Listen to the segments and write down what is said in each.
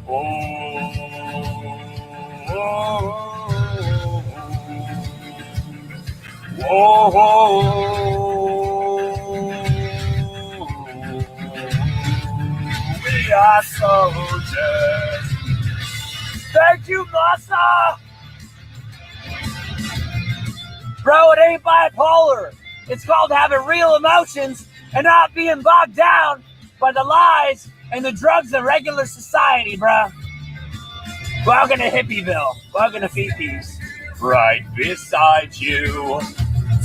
We are soldiers. Thank you, Massa. Bro, it ain't bipolar. It's called having real emotions and not being bogged down by the lies and the drugs of regular society, bro. Welcome to Hippieville. Welcome to Fifi's. Right beside you.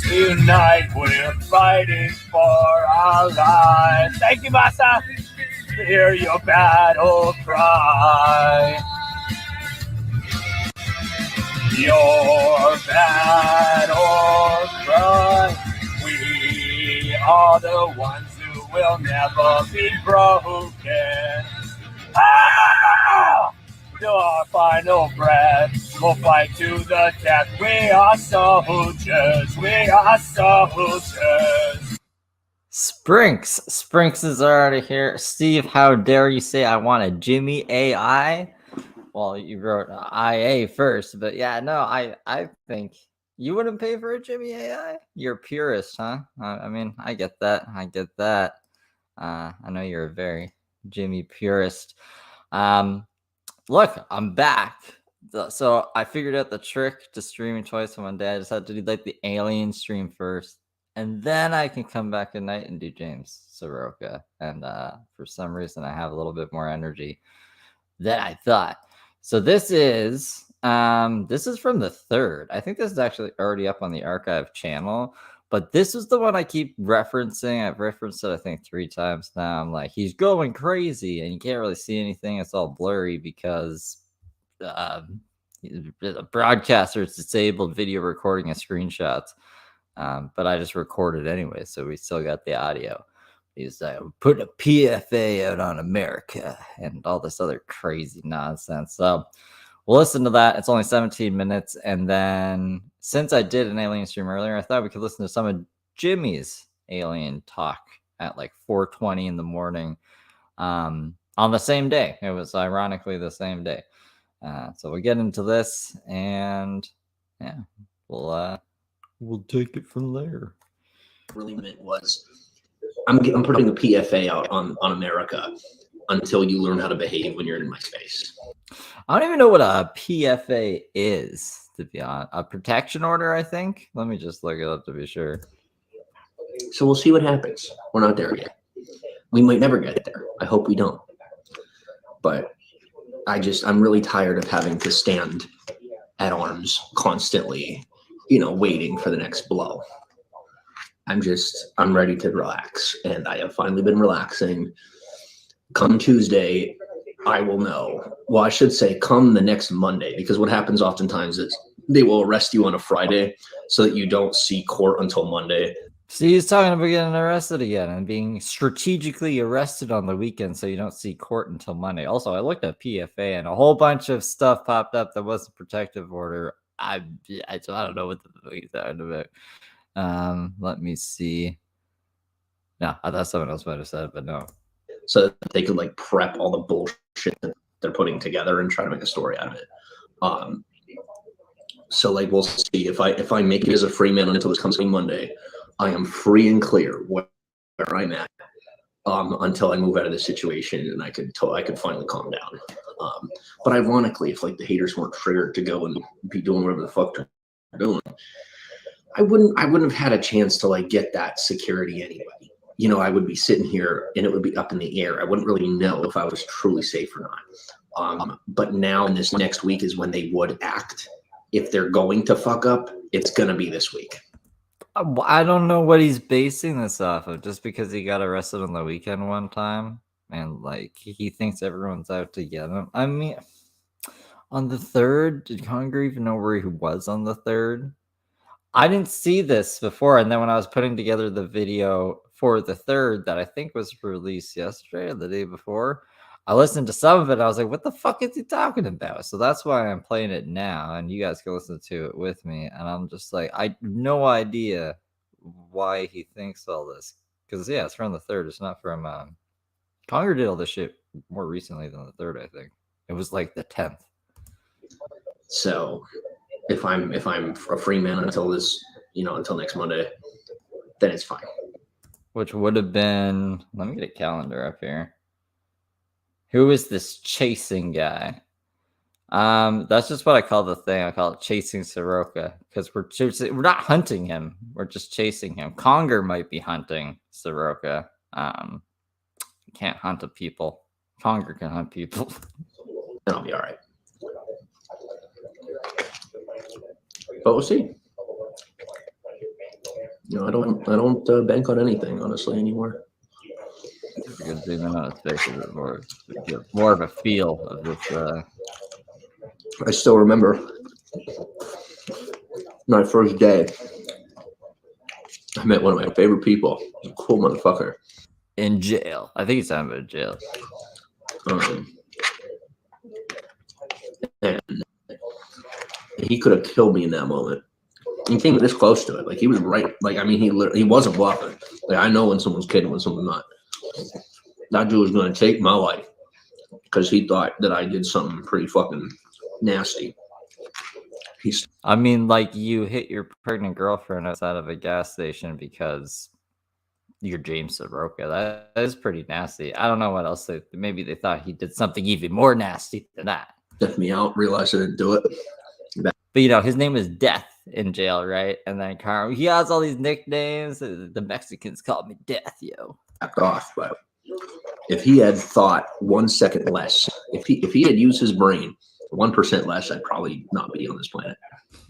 Tonight we're fighting for our lives. Thank you, Massa. Hear your battle cry. Your battle cry. We are the ones who will never be broken. Ah! To our final breath, we'll fight to the death. We are soldiers. We are soldiers. Sprinks is already here. Steve, how dare you say I want a Jimmy AI? Well, you wrote IA first, but yeah, no, I think you wouldn't pay for a Jimmy AI. You're a purist, huh? I mean, I get that. I know you're a very Jimmy purist. Look, I'm back. So I figured out the trick to streaming twice in one day. I just had to do like the alien stream first, and then I can come back at night and do James Saroka. And for some reason, I have a little bit more energy than I thought. So this is from the 3rd. I think this is actually already up on the archive channel, but this is the one I keep referencing. I've referenced it, I think, 3 times now. I'm like, he's going crazy, and you can't really see anything. It's all blurry because the broadcaster's disabled video recording of screenshots. But I just recorded anyway, so we still got the audio. He's like, put a PFA out on America and all this other crazy nonsense. So we'll listen to that. It's only 17 minutes. And then since I did an alien stream earlier, I thought we could listen to some of Jimmy's alien talk at like 4:20 in the morning on the same day. It was ironically the same day. So we'll get into this, and yeah, we'll take it from there. Really meant was, I'm putting a PFA out on America until you learn how to behave when you're in my space. I don't even know what a PFA is, to be honest. A protection order, I think. Let me just look it up to be sure. So we'll see what happens. We're not there yet. We might never get there. I hope we don't. But I'm really tired of having to stand at arms constantly, waiting for the next blow. I'm ready to relax, and I have finally been relaxing. Come Tuesday, I will know. Well, I should say come the next Monday, because what happens oftentimes is they will arrest you on a Friday so that you don't see court until Monday. See, he's talking about getting arrested again and being strategically arrested on the weekend so you don't see court until Monday. Also, I looked at PFA and a whole bunch of stuff popped up that wasn't protective order. I don't know what the fuck he's talking about. Let me see. No, I thought someone else might have said it, but no. So that they could like prep all the bullshit that they're putting together and try to make a story out of it. So like we'll see if I make it as a free man until this coming Monday. I am free and clear where I'm at until I move out of this situation and I could finally calm down. But ironically, if like the haters weren't triggered to go and be doing whatever the fuck they're doing, I wouldn't have had a chance to like get that security anyway. I would be sitting here and it would be up in the air. I wouldn't really know if I was truly safe or not. But now in this next week is when they would act. If they're going to fuck up, it's going to be this week. I don't know what he's basing this off of, just because he got arrested on the weekend one time and like he thinks everyone's out to get him. I mean, on the 3rd, did Conger even know where he was on the 3rd? I didn't see this before, and then when I was putting together the video for the 3rd that I think was released yesterday or the day before, I listened to some of it. I was like, what the fuck is he talking about? So that's why I'm playing it now, and you guys can listen to it with me. And I'm just like, I have no idea why he thinks all this. Because, it's from the 3rd. It's not from... Conger did all this shit more recently than the 3rd, I think. It was like the 10th. So if I'm a free man until this, until next Monday, then it's fine. Which would have been, let me get a calendar up here. Who is this chasing guy? That's just what I call the thing. I call it chasing Saroka, because we're not hunting him. We're just chasing him. Conger might be hunting Saroka. Can't hunt a people. Conger can hunt people. Then I'll be all right. But we'll see. I don't bank on anything, honestly, anymore. You can zoom in on his face a bit more. Get more of a feel of this. I still remember my first day. I met one of my favorite people. He's a cool motherfucker. In jail. I think he's talking about jail. And he could have killed me in that moment. He came this close to it. Like, he was right. Like, I mean, he wasn't bluffing. Like, I know when someone's kidding, when someone's not. That dude was going to take my life because he thought that I did something pretty fucking nasty. I mean, like, you hit your pregnant girlfriend outside of a gas station because you're James Saroka. That is pretty nasty. I don't know what else. Maybe they thought he did something even more nasty than that. Left me out, realized I didn't do it. But, his name is Death in jail, right? And then Carl, he has all these nicknames. The Mexicans call me Death, yo. Back off, but if he had thought 1 second less, if he had used his brain 1% less, I'd probably not be on this planet.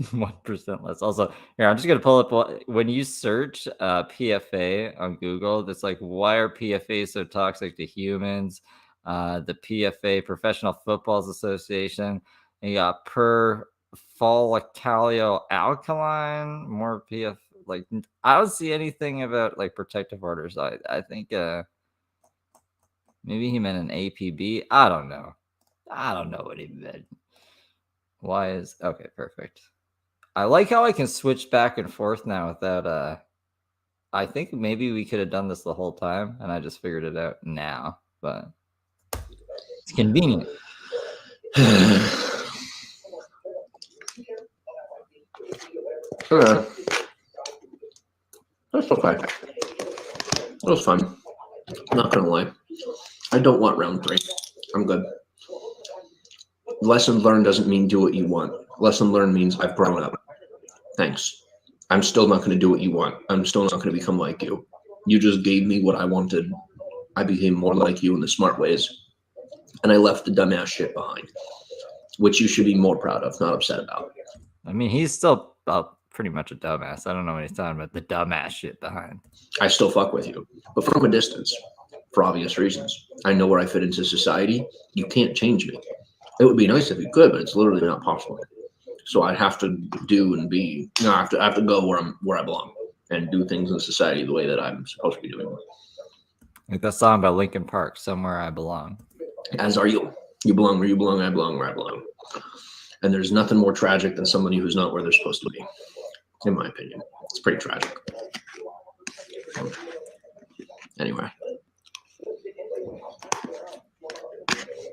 1% less. Also, here, I'm just gonna pull up when you search PFA on Google. It's like, why are PFAs so toxic to humans? The PFA, Professional Football Association. And you got per follicalio alkaline, more PF. Like, I don't see anything about like protective orders. I think maybe he meant an APB. I don't know what he meant. Why is okay? Perfect. I like how I can switch back and forth now without I think maybe we could have done this the whole time and I just figured it out now, but it's convenient. That's okay. It was fun. Not gonna lie. I don't want round 3. I'm good. Lesson learned doesn't mean do what you want. Lesson learned means I've grown up. Thanks. I'm still not going to do what you want. I'm still not going to become like you. You just gave me what I wanted. I became more like you in the smart ways. And I left the dumbass shit behind, which you should be more proud of, not upset about. I mean, he's still pretty much a dumbass. I don't know what he's talking about, the dumbass shit behind. I still fuck with you, but from a distance, for obvious reasons. I know where I fit into society. You can't change me. It would be nice if you could, but it's literally not possible. So I'd have to do and be. I have to go where I belong and do things in society the way that I'm supposed to be doing. Like that song by Linkin Park, "Somewhere I Belong." As are you. You belong where you belong. I belong where I belong. And there's nothing more tragic than somebody who's not where they're supposed to be, in my opinion. It's pretty tragic. Anyway.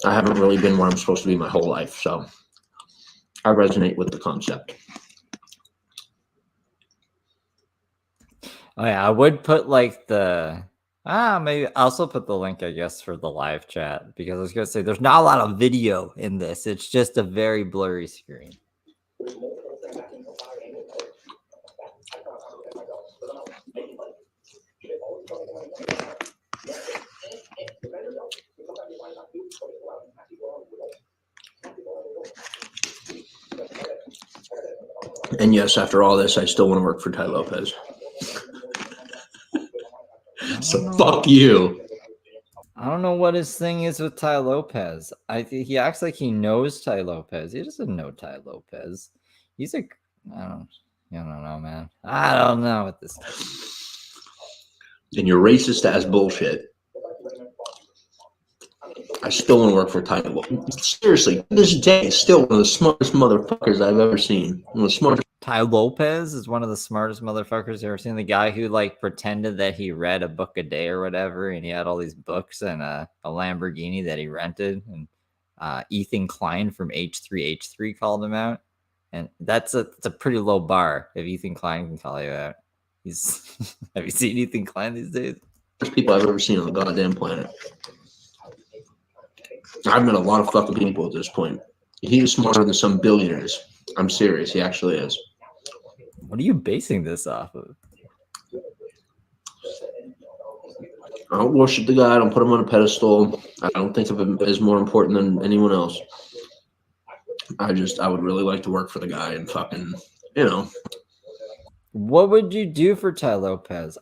I haven't really been where I'm supposed to be my whole life, so I resonate with the concept. Oh yeah, I would put like maybe I also put the link, I guess, for the live chat, because I was gonna say there's not a lot of video in this. It's just a very blurry screen. And yes, after all this, I still want to work for Ty Lopez. So fuck you. I don't know what his thing is with Ty Lopez. He acts like he knows Ty Lopez. He doesn't know Ty Lopez. He's I don't know, man. I don't know what this is. And you're racist ass bullshit. I still want to work for Ty Lopez. Seriously, to this day, still one of the smartest motherfuckers I've ever seen. One of the smartest. Ty Lopez is one of the smartest motherfuckers I've ever seen. The guy who like pretended that he read a book a day or whatever, and he had all these books and a Lamborghini that he rented. And Ethan Klein from H3H3 called him out, and that's a pretty low bar if Ethan Klein can call you out. He's have you seen Ethan Klein these days? There's people I've ever seen on the goddamn planet. I've met a lot of fucking people at this point. He's smarter than some billionaires. I'm serious. He actually is. What are you basing this off of? I don't worship the guy. I don't put him on a pedestal. I don't think of him as more important than anyone else. I would really like to work for the guy and fucking, you know. What would you do for Ty Lopez?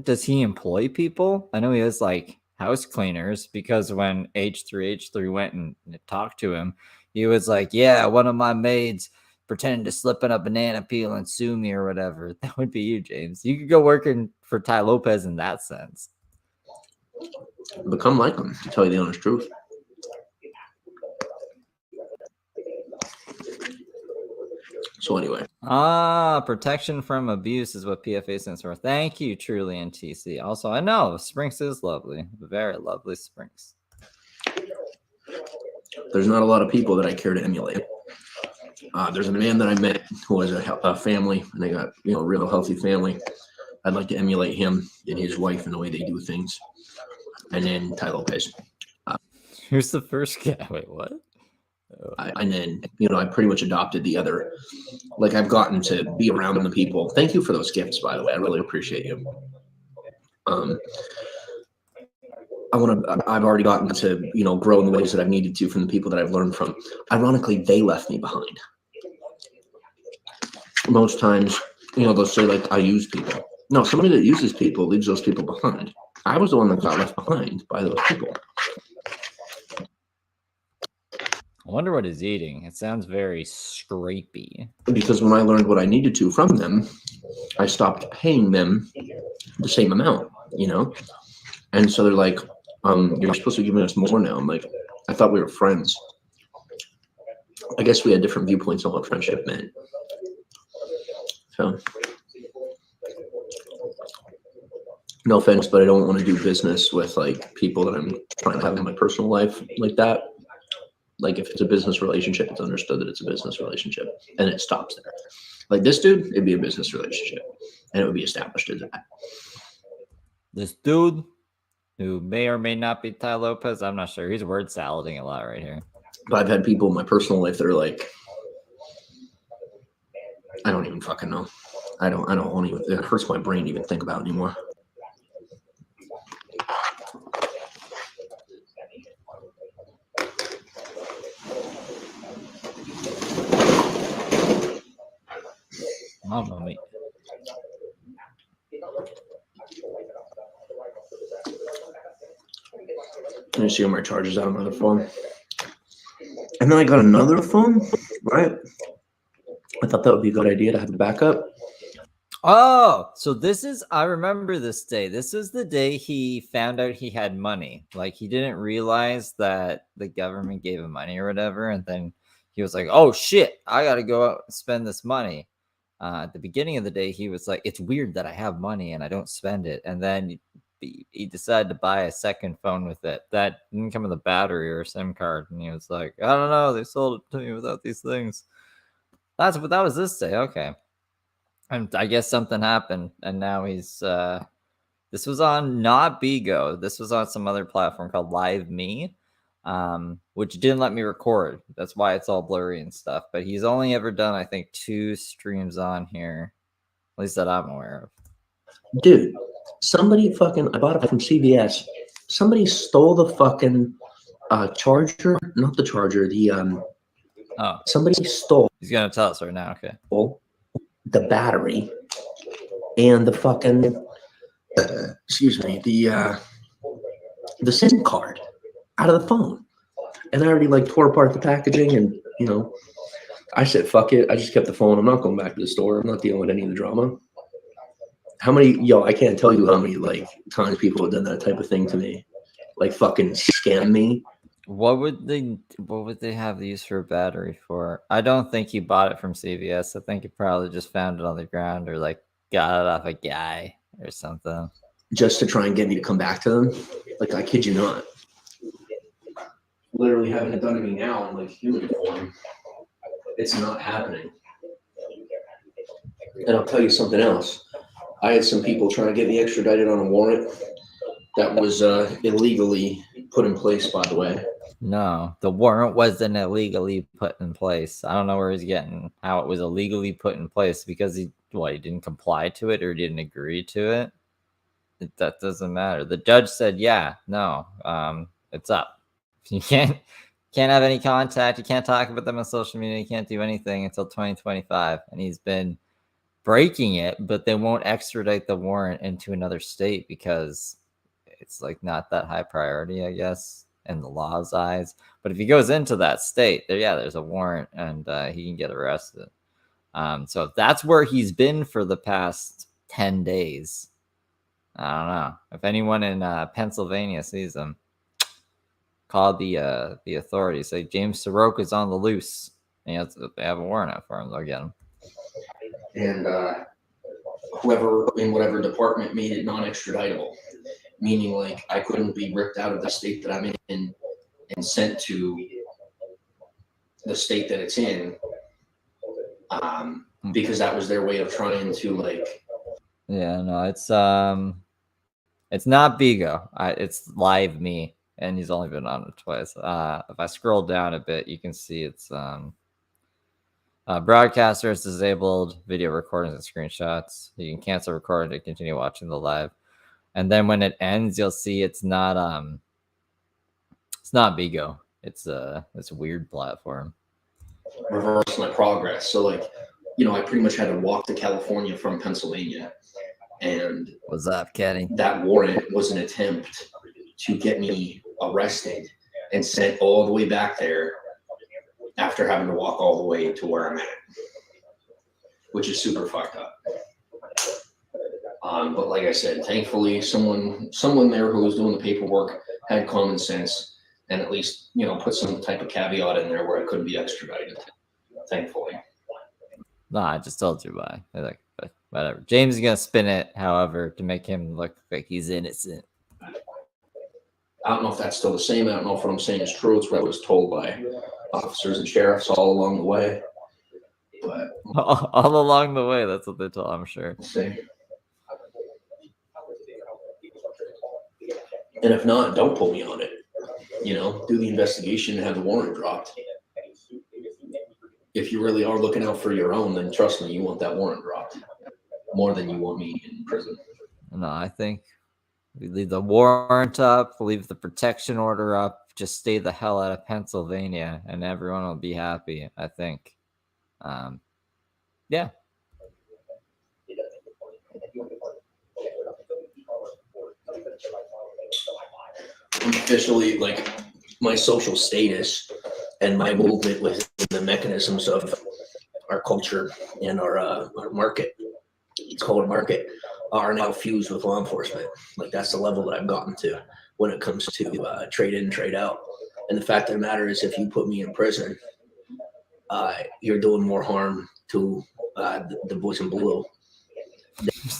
Does he employ people? I know he has like house cleaners, because when H3H3 went and talked to him, he was like, yeah, one of my maids pretended to slip in a banana peel and sue me or whatever. That would be you, James. You could go working for Ty Lopez in that sense. Become like him, to tell you the honest truth. So anyway. Protection from abuse is what PFA stands for. Thank you, truly, and TC. Also, I know Sprinks is lovely. Very lovely Sprinks. There's not a lot of people that I care to emulate. There's a man that I met who has a family, and they got, a real healthy family. I'd like to emulate him and his wife and the way they do things. And then Ty Lopez. Who's the first guy? Wait, what? And then, I pretty much adopted the other. Like, I've gotten to be around the people. Thank you for those gifts, by the way. I really appreciate you. I've already gotten to, grow in the ways that I've needed to from the people that I've learned from. Ironically, they left me behind. Most times, they'll say, like, I use people. No, somebody that uses people leaves those people behind. I was the one that got left behind by those people. I wonder what he's eating. It sounds very scrapey. Because when I learned what I needed to from them, I stopped paying them the same amount, And so they're like, you're supposed to be giving us more now. I'm like, I thought we were friends. I guess we had different viewpoints on what friendship meant. So, no offense, but I don't want to do business with like people that I'm trying to have in my personal life like that. Like, if it's a business relationship, it's understood that it's a business relationship, and it stops there. Like this dude, it'd be a business relationship, and it would be established as that. This dude, who may or may not be Ty Lopez, I'm not sure. He's word salading a lot right here. But I've had people in my personal life that are like, I don't even fucking know. I don't want to even, it hurts my brain to even think about anymore. Mamma mia. Let me see where my charger's out on my other phone. And then I got another phone, right? I thought that would be a good idea to have a backup. Oh, so I remember this day. This is the day he found out he had money. Like, he didn't realize that the government gave him money or whatever. And then he was like, oh shit, I got to go out and spend this money. At the beginning of the day, he was like, it's weird that I have money and I don't spend it. And then he decided to buy a second phone with it. That didn't come with a battery or a SIM card. And he was like, I don't know. They sold it to me without these things. That was this day. Okay. And I guess something happened. And now he's, this was on not Bigo. This was on some other platform called Live Me, which didn't let me record. That's why it's all blurry and stuff. But he's only ever done, I think, 2 streams on here, at least that I'm aware of. Dude, somebody I bought it from CVS. Somebody stole the fucking charger, not the charger, somebody stole. He's going to tell us right now, okay. The battery and the fucking, excuse me, the SIM card out of the phone. And I already tore apart the packaging, and I said, fuck it. I just kept the phone. I'm not going back to the store. I'm not dealing with any of the drama. I can't tell you how many times people have done that type of thing to me. Fucking scam me. What would they have these for a battery for? I don't think he bought it from CVS. I think he probably just found it on the ground or got it off a guy or something. Just to try and get me to come back to them. I kid you not. literally having it done to me now in like human form. It's not happening. And I'll tell you something else. I had some people trying to get me extradited on a warrant that was illegally put in place, by the way. No, the warrant wasn't illegally put in place. I don't know where he's getting how it was illegally put in place because he didn't comply to it or didn't agree to it. That doesn't matter. The judge said, yeah, no, it's up. You can't have any contact. You can't talk about them on social media. You can't do anything until 2025. And he's been breaking it, but they won't extradite the warrant into another state because it's like not that high priority, I guess, in the law's eyes. But if he goes into that state, there's a warrant and he can get arrested. So if that's where he's been for the past 10 days, I don't know. If anyone in Pennsylvania sees him, call the authorities. Say James Saroka is on the loose. And they have a warrant out for him. They'll get him. And whoever in whatever department made it non-extraditable, meaning like I couldn't be ripped out of the state that I'm in and sent to the state that it's in, because that was their way of trying to like. Yeah, no, it's not Bigo. It's Live Me, and he's only been on it twice. If I scroll down a bit, you can see it's broadcaster is disabled, video recordings and screenshots. You can cancel recording to continue watching the live. And then when it ends, you'll see it's not Bigo. It's a weird platform. Reverse my progress. So like, I pretty much had to walk to California from Pennsylvania. And what's up, Kenny? That warrant was an attempt to get me arrested and sent all the way back there after having to walk all the way to where I'm at, which is super fucked up. But like I said, thankfully, someone there who was doing the paperwork had common sense and at least, put some type of caveat in there where I couldn't be extradited. Thankfully. No, I just told you why. Like, whatever. James is gonna spin it, however, to make him look like he's innocent. I don't know if that's still the same. I don't know if what I'm saying is true. It's what I was told by officers and sheriffs all along the way. But all along the way, that's what they told. I'm sure. See. And if not, don't pull me on it. Do the investigation and have the warrant dropped. If you really are looking out for your own, then trust me, you want that warrant dropped more than you want me in prison. No, I think we leave the warrant up, leave the protection order up, just stay the hell out of Pennsylvania, and everyone will be happy, I think. Yeah. Officially, like, my social status and my movement within the mechanisms of our culture and our market, it's called a market, are now fused with law enforcement. Like, that's the level that I've gotten to when it comes to trade in, trade out. And the fact of the matter is, if you put me in prison, you're doing more harm to the boys in blue.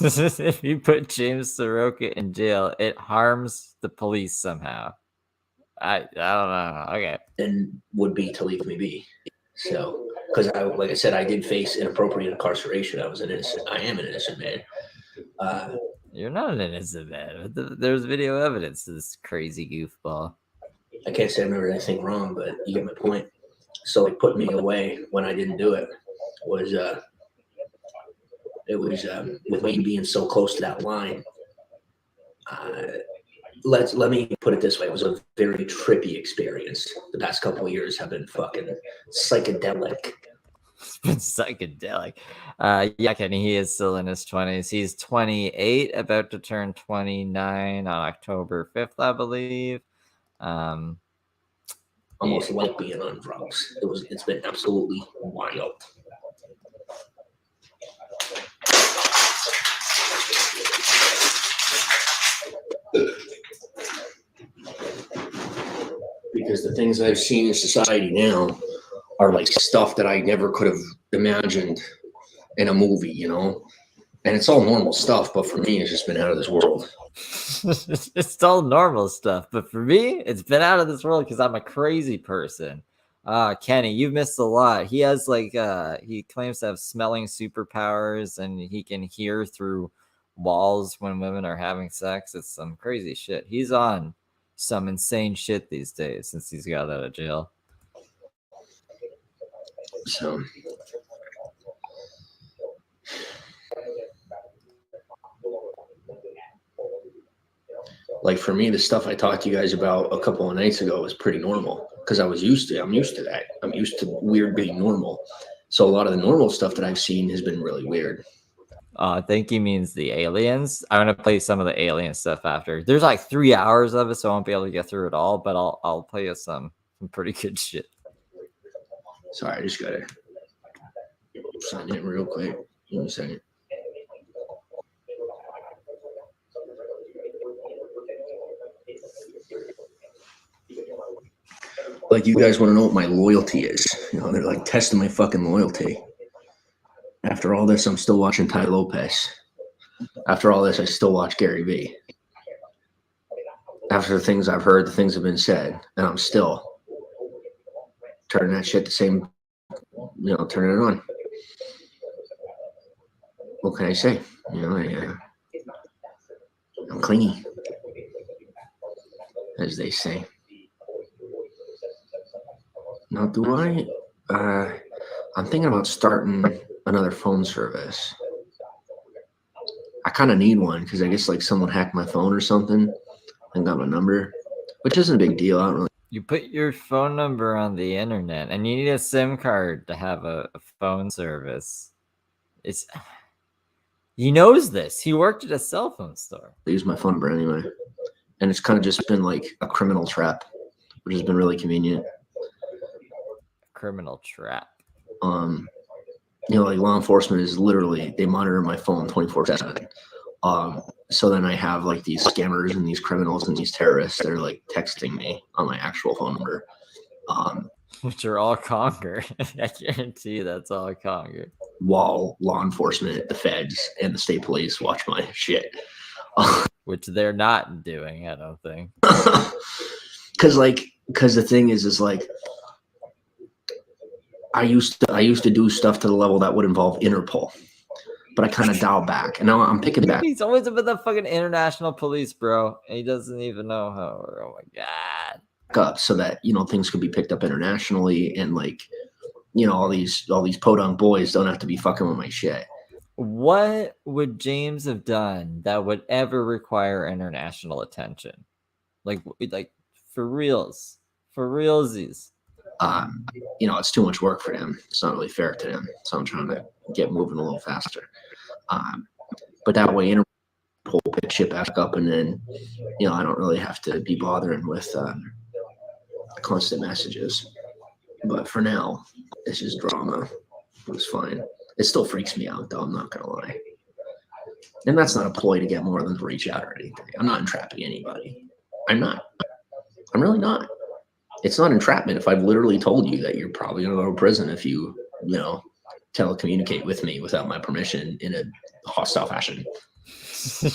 If you put James Saroka in jail, it harms the police somehow. I don't know. Okay. And would be to leave me be. So, because like I said, I did face inappropriate incarceration. I am an innocent man. You're not an innocent man. There's video evidence to this crazy goofball. I can't say I've never done anything wrong, but you get my point. So, like, putting me away when I didn't do it was with me being so close to that line. Let me put it this way: it was a very trippy experience. The past couple of years have been fucking psychedelic. It's been psychedelic. Yeah, Kenny, he is still in his 20s. He's 28, about to turn 29 on October 5th, I believe. Almost like being on drugs. It's been absolutely wild. Because the things I've seen in society now are like stuff that I never could have imagined in a movie, And it's all normal stuff, but for me, it's just been out of this world. It's all normal stuff, but for me, it's been out of this world because I'm a crazy person. Kenny, you've missed a lot. He has he claims to have smelling superpowers and he can hear through walls when women are having sex. It's some crazy shit. He's on some insane shit these days since he's got out of jail. So, like for me, the stuff I talked to you guys about a couple of nights ago was pretty normal because I'm used to that. I'm used to weird being normal. So a lot of the normal stuff that I've seen has been really weird. I think he means the aliens. I'm gonna play some of the alien stuff after. There's like 3 hours of it, so I won't be able to get through it all. But I'll play you some pretty good shit. Sorry, I just gotta sign in real quick. Give me a second. Like you guys want to know what my loyalty is? You know, they're like testing my fucking loyalty. After all this, I'm still watching Ty Lopez. After all this, I still watch Gary Vee. After the things I've heard, the things have been said, and I'm still turning that shit the same, turning it on. What can I say? I'm clingy, as they say. Now, do I? I'm thinking about starting another phone service. I kind of need one because I guess like someone hacked my phone or something and got my number, which isn't a big deal. I don't really. You put your phone number on the internet, and you need a SIM card to have a phone service. He knows this. He worked at a cell phone store. I use my phone number anyway, and it's kind of just been like a criminal trap, which has been really convenient. Criminal trap. Like law enforcement is literally, they monitor my phone 24/7. So then I have like these scammers and these criminals and these terrorists that are like texting me on my actual phone number. Which are all Conger. I guarantee you that's all Conger. While law enforcement, the feds, and the state police watch my shit. Which they're not doing, I don't think. Because the thing is like, I used to do stuff to the level that would involve Interpol, but I kind of dialed back, and now I'm picking back. He's always with the fucking international police, bro. And he doesn't even know how. Oh my god. Up so that things could be picked up internationally, and like all these podunk boys don't have to be fucking with my shit. What would James have done that would ever require international attention? Like for reals, for realsies. It's too much work for him. It's not really fair to him. So I'm trying to get moving a little faster. But that way, Interpol pick shit back up, and then, I don't really have to be bothering with constant messages. But for now, it's just drama. It's fine. It still freaks me out, though. I'm not gonna lie. And that's not a ploy to get more than to reach out or anything. I'm not entrapping anybody. I'm not. I'm really not. It's not entrapment if I've literally told you that you're probably going to go to prison if you, telecommunicate with me without my permission in a hostile fashion.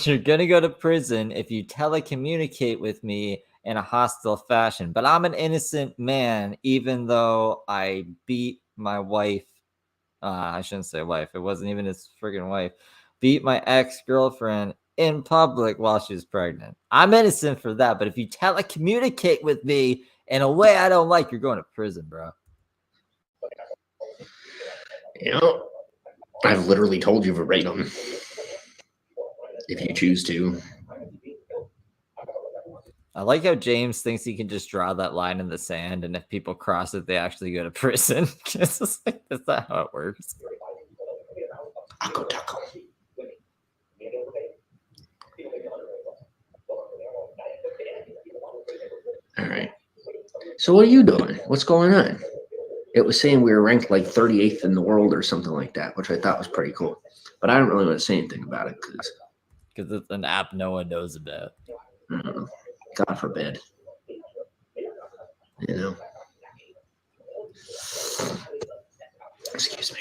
You're going to go to prison if you telecommunicate with me in a hostile fashion. But I'm an innocent man, even though I beat my wife. I shouldn't say wife. It wasn't even his friggin' wife. Beat my ex-girlfriend in public while she was pregnant. I'm innocent for that. But if you telecommunicate with me in a way I don't like, you're going to prison, bro. I've literally told you verbatim. If you choose to. I like how James thinks he can just draw that line in the sand, and if people cross it, they actually go to prison. It's just like, that's not how it works. Taco taco. All right. So what are you doing? What's going on? It was saying we were ranked like 38th in the world or something like that, which I thought was pretty cool. But I don't really want to say anything about it because it's an app no one knows about. God forbid. Excuse me.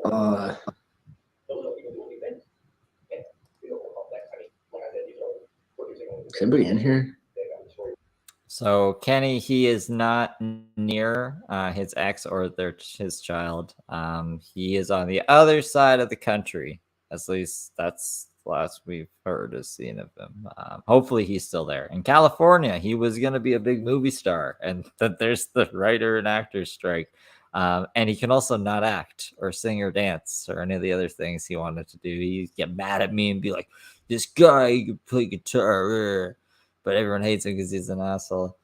Is anybody in here? So Kenny, he is not near his ex or his child. He is on the other side of the country. At least that's the last we've heard or seen of him. Hopefully he's still there. In California, he was going to be a big movie star, and that there's the writer and actor strike. And he can also not act or sing or dance or any of the other things he wanted to do. He'd get mad at me and be like, "This guy, he can play guitar." But everyone hates him because he's an asshole.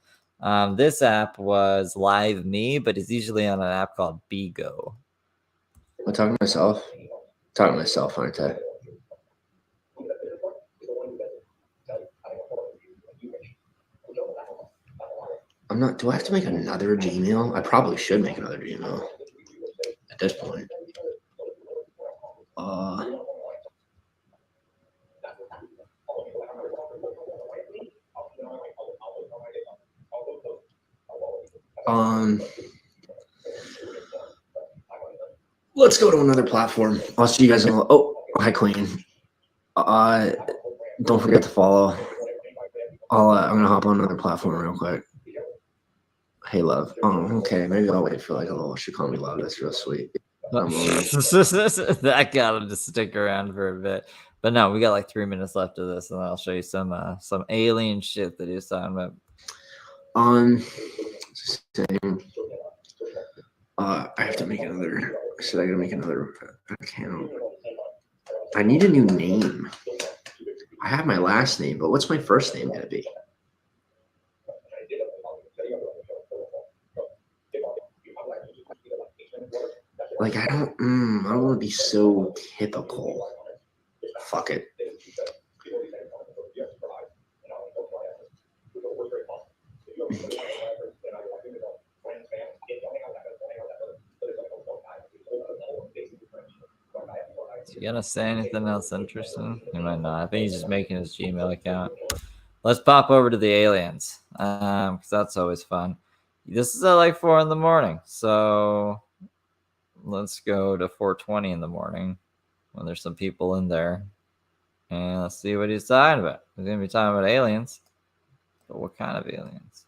This app was Live Me, but it's usually on an app called Bigo. I'm talking to myself. Talking to myself, aren't I? I'm not. Do I have to make another Gmail? I probably should make another Gmail at this point. Let's go to another platform. I'll see you guys in a. Oh, hi, Queen. Don't forget to follow. I'm gonna hop on another platform real quick. Hey, love. Oh, okay. Maybe I'll wait for like a little. She called me love. That's real sweet. That got him to stick around for a bit. But no, we got like 3 minutes left of this, and I'll show you some alien shit that he was talking about. Same. I have to make another. Should I gotta make another account? I need a new name. I have my last name, but what's my first name gonna be? Like I don't want to be so typical. Fuck it. Okay. Is he gonna say anything else interesting? He might not. I think he's just making his Gmail account. Let's pop over to the aliens, because that's always fun. This is at like 4 in the morning, so let's go to 4:20 in the morning when there's some people in there, and let's see what he's talking about. He's gonna be talking about aliens, but what kind of aliens?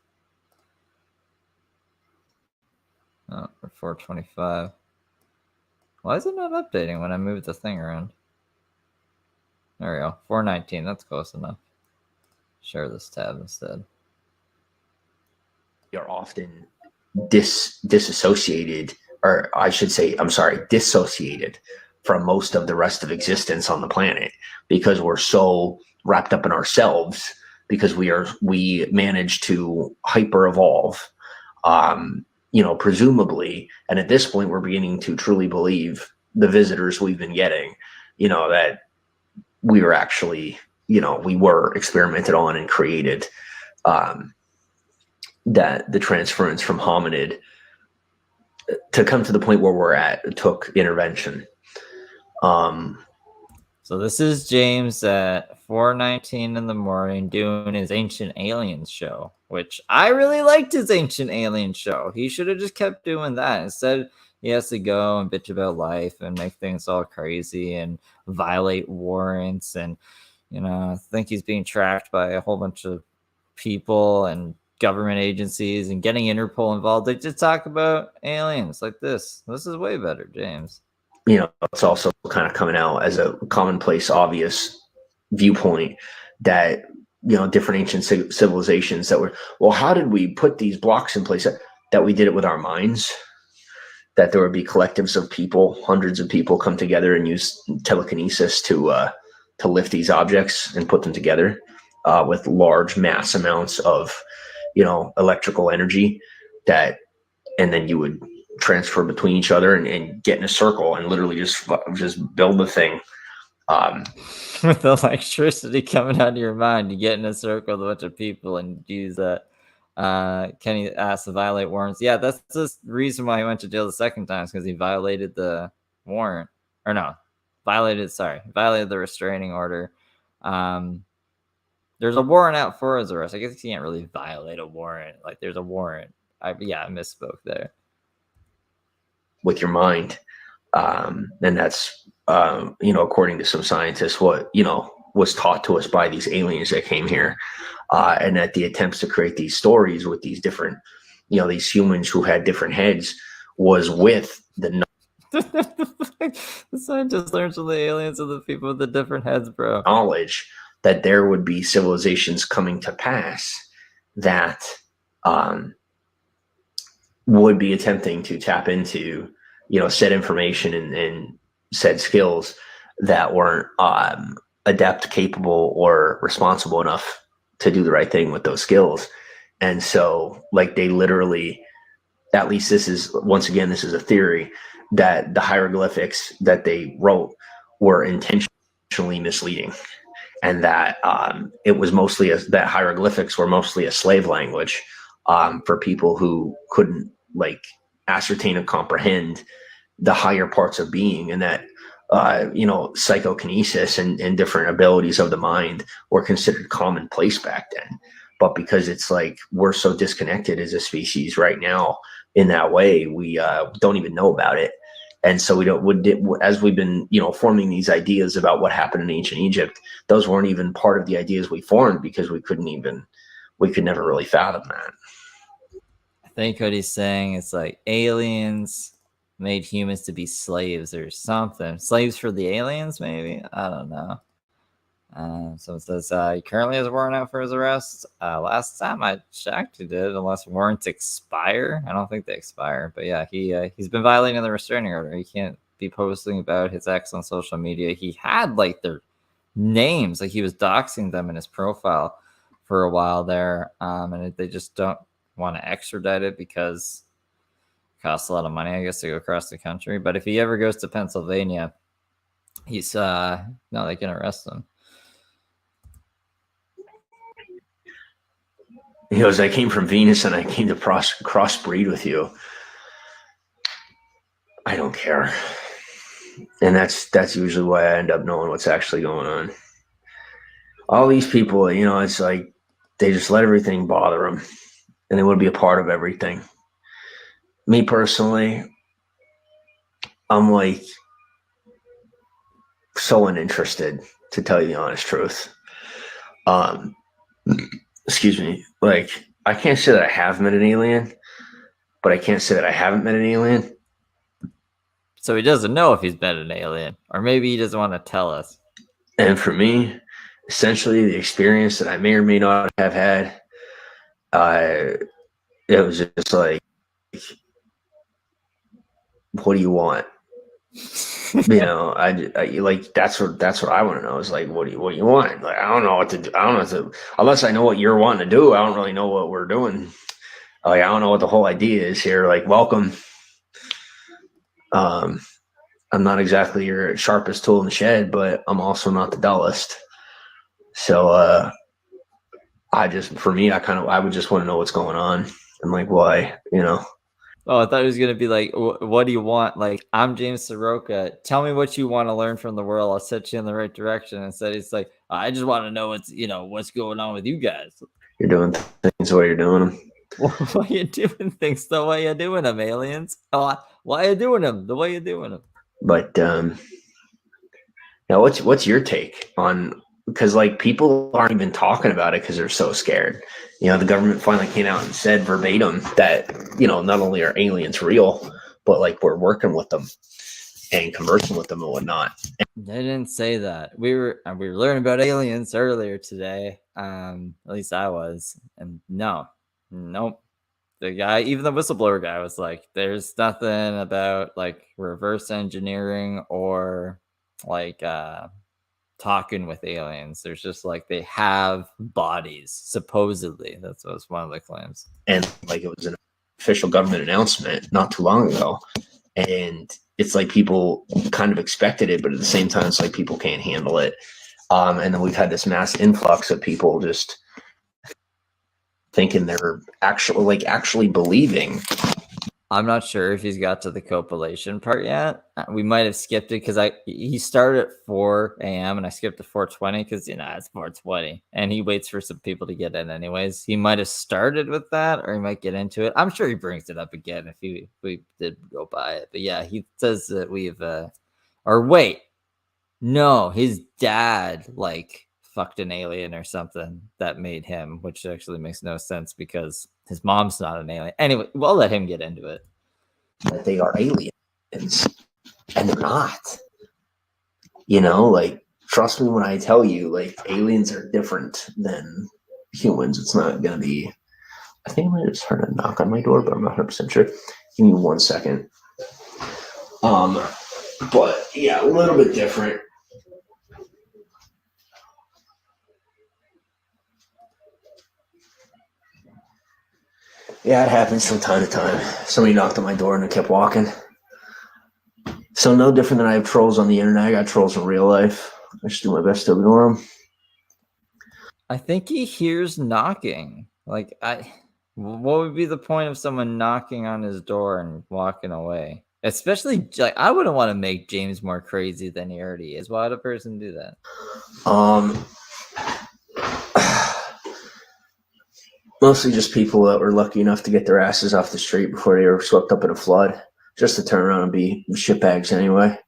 Oh, we're 4:25. Why is it not updating when I move the thing around? There we go. 4:19. That's close enough. Share this tab instead. You're often disassociated, or I should say, I'm sorry, dissociated from most of the rest of existence on the planet because we're so wrapped up in ourselves because we manage to hyper evolve, presumably. And at this point, we're beginning to truly believe the visitors we've been getting, that we were actually, we were experimented on and created, that the transference from hominid to come to the point where we're at took intervention. So this is James at 4:19 in the morning doing his Ancient Aliens show, which I really liked his Ancient Aliens show. He should have just kept doing that. Instead, he has to go and bitch about life and make things all crazy and violate warrants. And, I think he's being tracked by a whole bunch of people and government agencies and getting Interpol involved. They just talk about aliens like this. This is way better, James. It's also kind of coming out as a commonplace, obvious viewpoint that, different ancient civilizations that were, well, how did we put these blocks in place? That we did it with our minds, that there would be collectives of people, hundreds of people come together and use telekinesis to lift these objects and put them together with large mass amounts of, electrical energy and then you would transfer between each other and get in a circle and literally just build the thing. With electricity coming out of your mind, you get in a circle with a bunch of people and use that. Kenny asked to violate warrants. Yeah, that's the reason why he went to jail the second time, because he violated the warrant. Or no, violated the restraining order. There's a warrant out for his arrest. I guess you can't really violate a warrant. Like, there's a warrant. I misspoke there. With your mind. And that's, according to some scientists, what, was taught to us by these aliens that came here. And that the attempts to create these stories with these different, these humans who had different heads was with the The scientist learns from the aliens and the people with the different heads, bro. knowledge that there would be civilizations coming to pass that would be attempting to tap into, said information and said skills that weren't adept, capable, or responsible enough to do the right thing with those skills. And so, like, they literally, at least this is, once again, this is a theory, that the hieroglyphics that they wrote were intentionally misleading, and that it was mostly that hieroglyphics were mostly a slave language for people who couldn't ascertain and comprehend the higher parts of being, and that psychokinesis and different abilities of the mind were considered commonplace back then. But because it's like we're so disconnected as a species right now in that way, we don't even know about it. And so as we've been, forming these ideas about what happened in ancient Egypt, those weren't even part of the ideas we formed because we could never really fathom that. I think what he's saying is like aliens made humans to be slaves or something. Slaves for the aliens, maybe? I don't know. So it says he currently has a warrant out for his arrest. Last time I checked, he did, unless warrants expire. I don't think they expire, but yeah, he's been violating the restraining order. He can't be posting about his ex on social media. He had their names, he was doxing them in his profile for a while there, and they just don't want to extradite it because it costs a lot of money, I guess, to go across the country. But if he ever goes to Pennsylvania, he's no, they can arrest him. He goes, I came from Venus and I came to crossbreed with you. I don't care. And that's usually why I end up knowing what's actually going on. All these people, it's like they just let everything bother them and they want to be a part of everything. Me personally, I'm so uninterested, to tell you the honest truth. Excuse me. I can't say that I have met an alien, but I can't say that I haven't met an alien. So he doesn't know if he's met an alien, or maybe he doesn't want to tell us. And for me, essentially, the experience that I may or may not have had, it was just like, what do you want? I that's what I want to know is what do you want? I don't know what to do. I don't know unless I know what you're wanting to do. I don't really know what we're doing. I don't know what the whole idea is here. Welcome. I'm not exactly your sharpest tool in the shed, but I'm also not the dullest. So I would just want to know what's going on and why, Oh, I thought it was going to be what do you want? I'm James Saroka. Tell me what you want to learn from the world. I'll set you in the right direction. Instead, it's I just want to know what's going on with you guys. You're doing things the way you're doing them. Why are you doing things the way you're doing them, aliens? Why are you doing them the way you're doing them? But now what's your take on, because people aren't even talking about it because they're so scared. The government finally came out and said verbatim that, not only are aliens real, but we're working with them and conversing with them and whatnot. They didn't say that. We were learning about aliens earlier today. At least I was. And nope. The guy, even the whistleblower guy, was like, there's nothing about reverse engineering or talking with aliens. There's just they have bodies, supposedly. That was one of the claims. And it was an official government announcement not too long ago, and it's people kind of expected it, but at the same time it's people can't handle it. And then we've had this mass influx of people just thinking they're actually believing I'm not sure if he's got to the copulation part yet. We might have skipped it because he started at 4 a.m. and I skipped to 4:20 because it's 4:20 and he waits for some people to get in anyways. He might have started with that or he might get into it. I'm sure he brings it up again if we did go by it. But yeah, he says that we've or wait, no, his dad like fucked an alien or something that made him, which actually makes no sense because his mom's not an alien. Anyway, we'll let him get into it. That they are aliens, and they're not. You know, like, trust me when I tell you, like, aliens are different than humans. It's not gonna be. I think I might have just heard a knock on my door, but I'm not 100% sure. Give me 1 second. But yeah, a little bit different. Yeah, it happens from time to time. Somebody knocked on my door and I kept walking. So no different than I have trolls on the internet. I got trolls in real life. I just do my best to ignore them. I think he hears knocking. Like what would be the point of someone knocking on his door and walking away? Especially like I wouldn't want to make James more crazy than he already is. Why would a person do that? Mostly just people that were lucky enough to get their asses off the street before they were swept up in a flood, just to turn around and be shitbags anyway.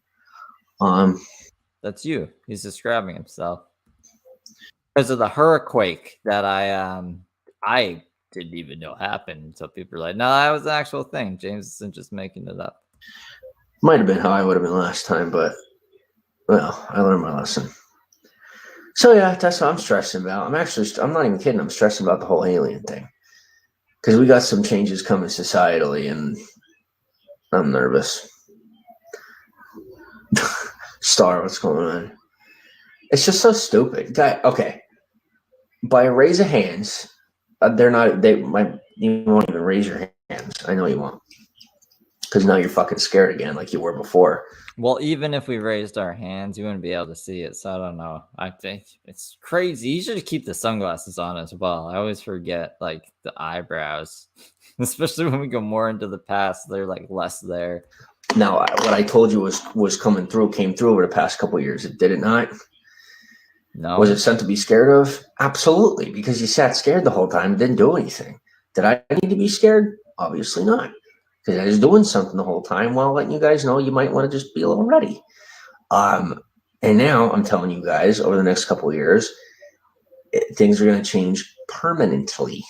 That's you. He's describing himself because of the hurricane that I didn't even know happened until people were like, "No, that was an actual thing." James isn't just making it up. Might have been how I would have been last time, but well, I learned my lesson. So yeah, that's what I'm stressing about. I'm not even kidding. I'm stressing about the whole alien thing because we got some changes coming societally, and I'm nervous. Star, what's going on? It's just so stupid. Guy, okay. By a raise of hands, they're not. You won't even raise your hands. I know you won't, because now you're fucking scared again, like you were before. Well, even if we raised our hands, you wouldn't be able to see it. So I don't know. I think it's crazy. You should keep the sunglasses on as well. I always forget like the eyebrows, especially when we go more into the past. They're like less there. Now, what I told you was came through over the past couple of years. Did it not? No. Was it something to be scared of? Absolutely, because you sat scared the whole time and didn't do anything. Did I need to be scared? Obviously not, because I was doing something the whole time while letting you guys know you might want to just be a little ready. And now I'm telling you guys, over the next couple of years, things are going to change permanently.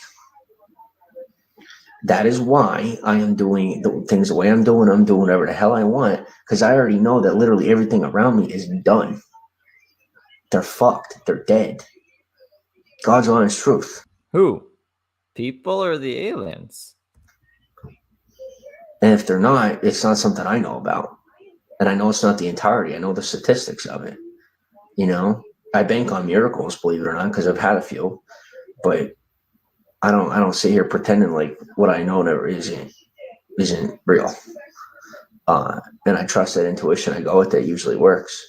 That is why I am doing things the way I'm doing. I'm doing whatever the hell I want, because I already know that literally everything around me is done. They're fucked. They're dead. God's honest truth. Who? People or the aliens? And if they're not, it's not something I know about. And I know it's not the entirety. I know the statistics of it. You know, I bank on miracles, believe it or not, because I've had a few. But I don't sit here pretending like what I know never isn't real. And I trust that intuition. I go with it. It usually works.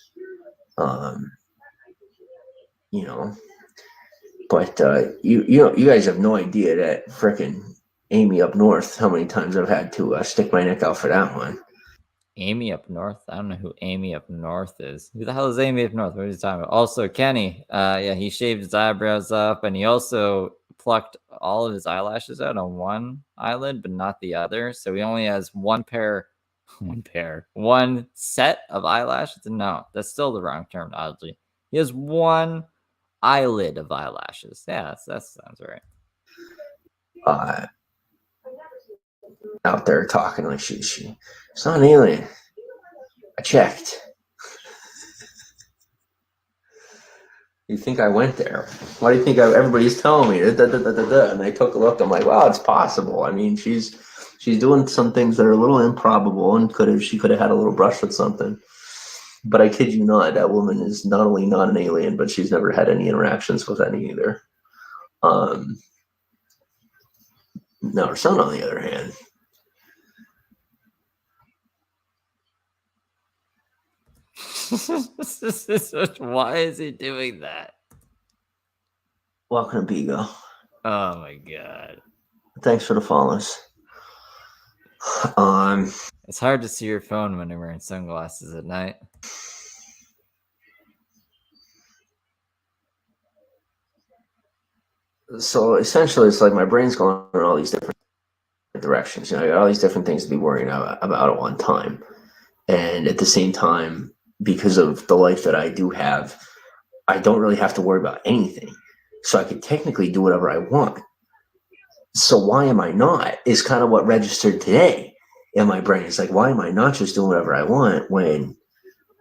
You know, but you guys have no idea that frickin' Amy up north, how many times I've had to stick my neck out for that one. Amy up north? I don't know who Amy up north is. Who the hell is Amy up north? What are you talking about? Also, Kenny, yeah, he shaved his eyebrows up and he also plucked all of his eyelashes out on one eyelid, but not the other. So he only has one set of eyelashes. No, that's still the wrong terminology. He has one eyelid of eyelashes. Yeah, that sounds right. Out there talking like she's not an alien. I checked. You think I went there? Why do you think everybody's telling me? And I took a look. I'm like, wow, it's possible. I mean, she's doing some things that are a little improbable, and she could have had a little brush with something. But I kid you not, that woman is not only not an alien, but she's never had any interactions with any either. Now her son, on the other hand. Why is he doing that? Welcome to Bigo. Oh my god. Thanks for the follows. It's hard to see your phone when you're wearing sunglasses at night. So essentially, it's like my brain's going in all these different directions. You know, I got all these different things to be worrying about at one time. And at the same time, because of the life that I do have, I don't really have to worry about anything. So I can technically do whatever I want. So why am I not? Is kind of what registered today in my brain. It's like, why am I not just doing whatever I want when,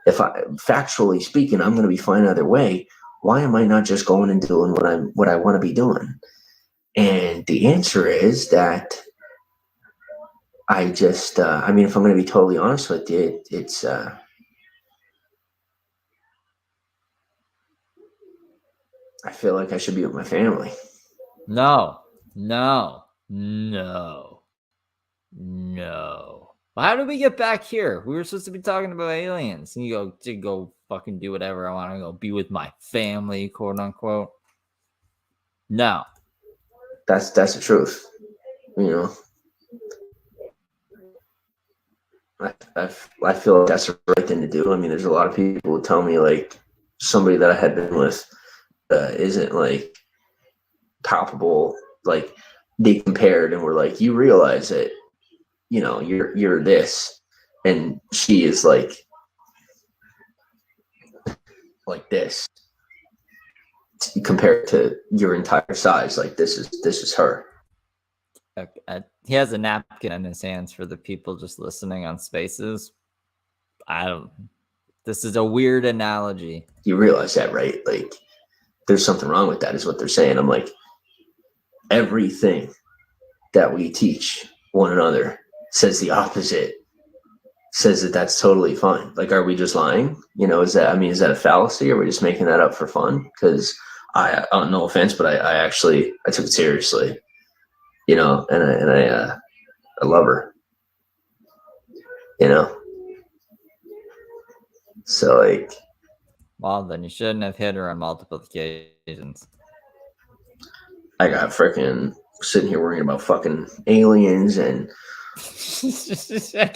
if I, factually speaking, I'm going to be fine either way? Why am I not just going and doing what I want to be doing? And the answer is that I just, I mean, if I'm going to be totally honest with you, it's, I feel like I should be with my family. No. How did we get back here? We were supposed to be talking about aliens. And you go fucking do whatever I want to go be with my family, quote unquote. No. That's the truth. You know, I feel like that's the right thing to do. I mean, there's a lot of people who tell me like somebody that I had been with isn't like palpable. Like they compared and were like, you realize that, you know, you're this, and she is like this compared to your entire size. Like this is her. He has a napkin in his hands for the people just listening on Spaces. This is a weird analogy. You realize that, right? Like there's something wrong with that is what they're saying. I'm like, everything that we teach one another says the opposite, says that that's totally fine. Like, are we just lying? You know, is that a fallacy? Or are we just making that up for fun? Because I no offense, but I took it seriously, you know, and I love her, you know. So like, well, then you shouldn't have hit her on multiple occasions. I got freaking sitting here worrying about fucking aliens and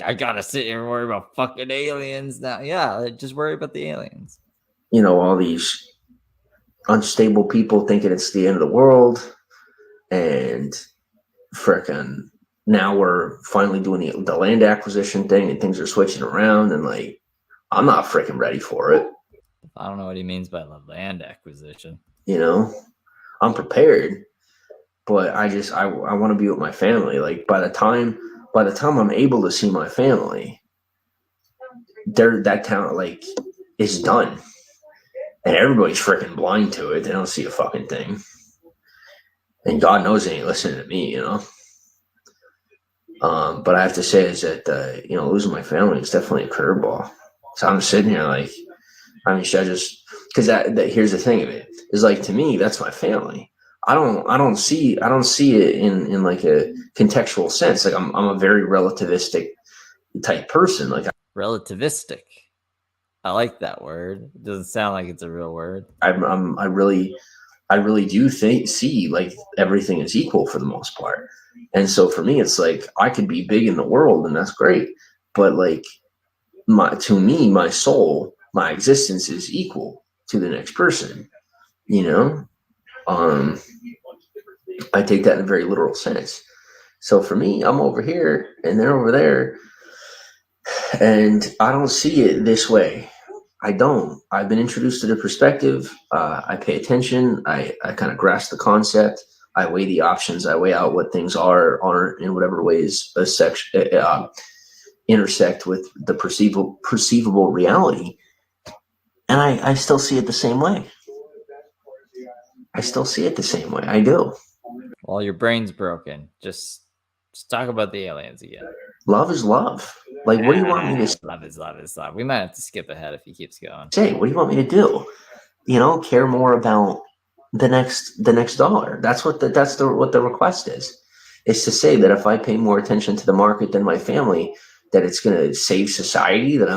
I gotta sit here and worry about fucking aliens now. Yeah, just worry about the aliens. You know, all these unstable people thinking it's the end of the world, and frickin' now we're finally doing the land acquisition thing, and things are switching around, and like I'm not freaking ready for it. I don't know what he means by land acquisition. You know, I'm prepared, but I want to be with my family. Like by the time I'm able to see my family, that town like is done. And everybody's freaking blind to it. They don't see a fucking thing. And God knows they ain't listening to me, you know. But I have to say is that, you know, losing my family is definitely a curveball. So I'm sitting here like, I mean, should I just, because that here's the thing of it, is like, to me, that's my family. I don't see it in like a contextual sense. Like I'm a very relativistic type person. Like relativistic. I like that word. It doesn't sound like it's a real word. I really do see like everything is equal for the most part. And so for me, it's like I could be big in the world and that's great. But like to me, my soul, my existence is equal to the next person, you know? I take that in a very literal sense. So for me, I'm over here and they're over there. And I don't see it this way. I don't. I've been introduced to the perspective. I pay attention. I kind of grasp the concept. I weigh the options. I weigh out what things are in whatever ways intersect with the perceivable reality. And I still see it the same way. I still see it the same way. I do. Well, your brain's broken. Just talk about the aliens again. Love is love. Like, what do you want me to say? Love is love is love. We might have to skip ahead if he keeps going. Say, what do you want me to do? You know, care more about the next dollar. That's what the request is. Is to say that if I pay more attention to the market than my family, that it's going to save society, that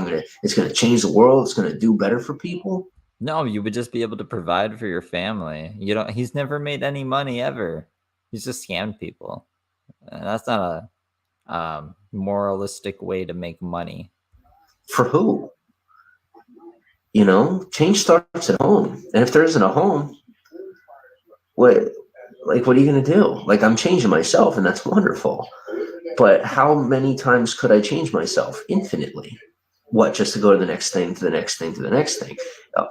it's going to change the world, it's going to do better for people. No, you would just be able to provide for your family. He's never made any money ever. He's just scammed people. And that's not moralistic way to make money. For who? Change starts at home. And if there isn't a home, what are you going to do? Like, I'm changing myself, and that's wonderful. But how many times could I change myself? Infinitely. What, just to go to the next thing, to the next thing, to the next thing?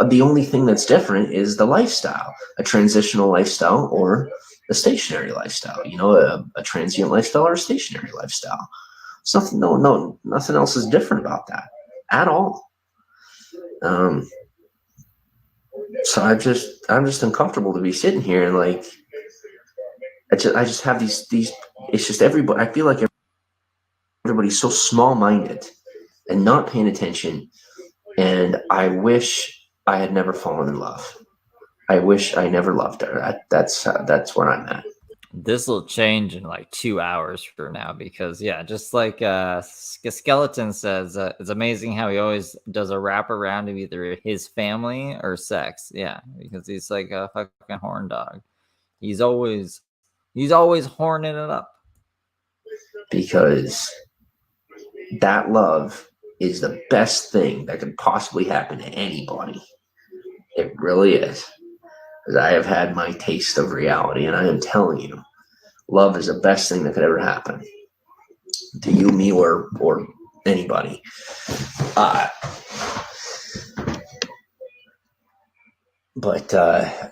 The only thing that's different is the lifestyle, a transitional lifestyle or a stationary lifestyle, a transient lifestyle or a stationary lifestyle. It's nothing, nothing else is different about that at all. So I'm just uncomfortable to be sitting here and like, I just have these, it's just everybody, I feel like everybody's so small-minded and not paying attention. And I wish I had never fallen in love. I wish I never loved her. That's where I'm at. This will change in like 2 hours from now because, yeah, just like Skeleton says, it's amazing how he always does a wrap around of either his family or sex. Yeah, because he's like a fucking horn dog. He's always horning it up. Because that love is the best thing that could possibly happen to anybody. It really is. Because I have had my taste of reality, and I am telling you, love is the best thing that could ever happen to you, me, or anybody. But as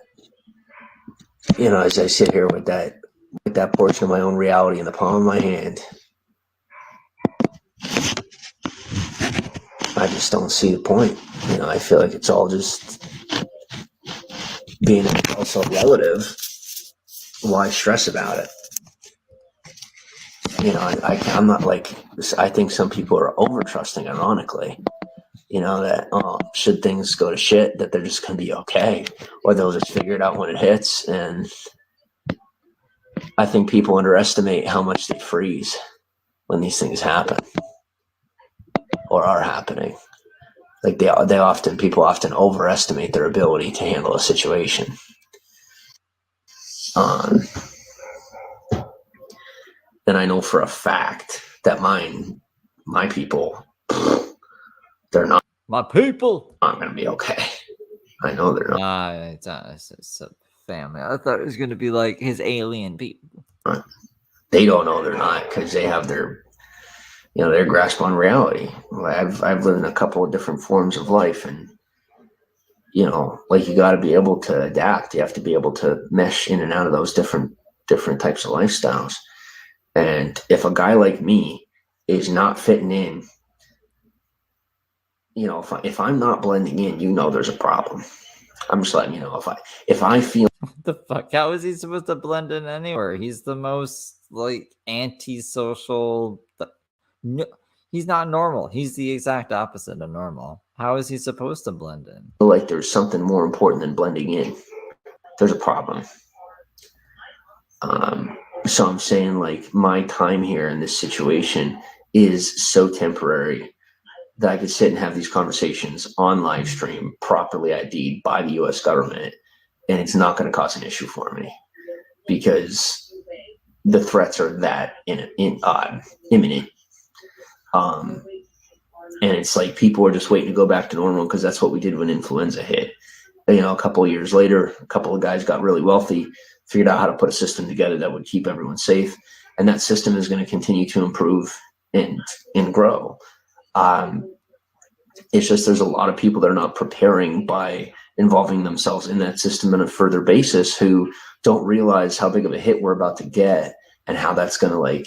I sit here with that portion of my own reality in the palm of my hand, I just don't see the point. I feel like it's all just being also relative. Why stress about it? I'm not like, I think some people are over trusting, ironically, that should things go to shit, that they're just going to be okay, or they'll just figure it out when it hits. And I think people underestimate how much they freeze when these things happen or are happening. Like people often overestimate their ability to handle a situation. And I know for a fact that my people, they're not. My people aren't going to be okay. I know they're not. It's a family. I thought it was going to be like his alien people. They don't know they're not because they have their grasp on reality. I've lived in a couple of different forms of life, and you got to be able to adapt. You have to be able to mesh in and out of those different types of lifestyles. And if a guy like me is not fitting in, if I'm not blending in, there's a problem. I'm just letting you know, if I feel what the fuck, how is he supposed to blend in anywhere? He's the most like antisocial. No, he's not normal. He's the exact opposite of normal. How is he supposed to blend in? Like there's something more important than blending in. There's a problem. So I'm saying, like, my time here in this situation is so temporary that I could sit and have these conversations on live stream, properly ID'd by the U.S. government, and it's not going to cause an issue for me because the threats are that imminent. And it's like people are just waiting to go back to normal because that's what we did when influenza hit. A couple of years later, a couple of guys got really wealthy, figured out how to put a system together that would keep everyone safe, and that system is going to continue to improve and grow. It's just there's a lot of people that are not preparing by involving themselves in that system on a further basis who don't realize how big of a hit we're about to get and how that's going to like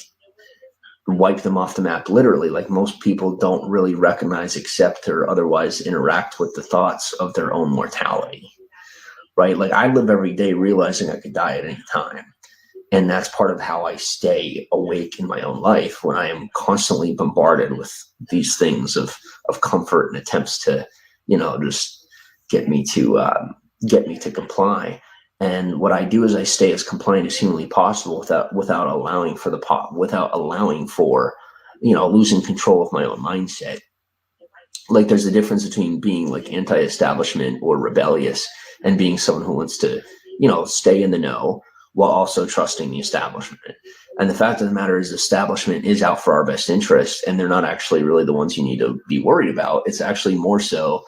wipe them off the map. Literally, like most people don't really recognize, accept, or otherwise interact with the thoughts of their own mortality, right? Like I live every day realizing I could die at any time. And that's part of how I stay awake in my own life when I am constantly bombarded with these things of comfort and attempts to, just get me to comply. And what I do is I stay as compliant as humanly possible without allowing for losing control of my own mindset. Like there's a difference between being like anti-establishment or rebellious and being someone who wants to, stay in the know while also trusting the establishment. And the fact of the matter is, establishment is out for our best interest, and they're not actually really the ones you need to be worried about. It's actually more so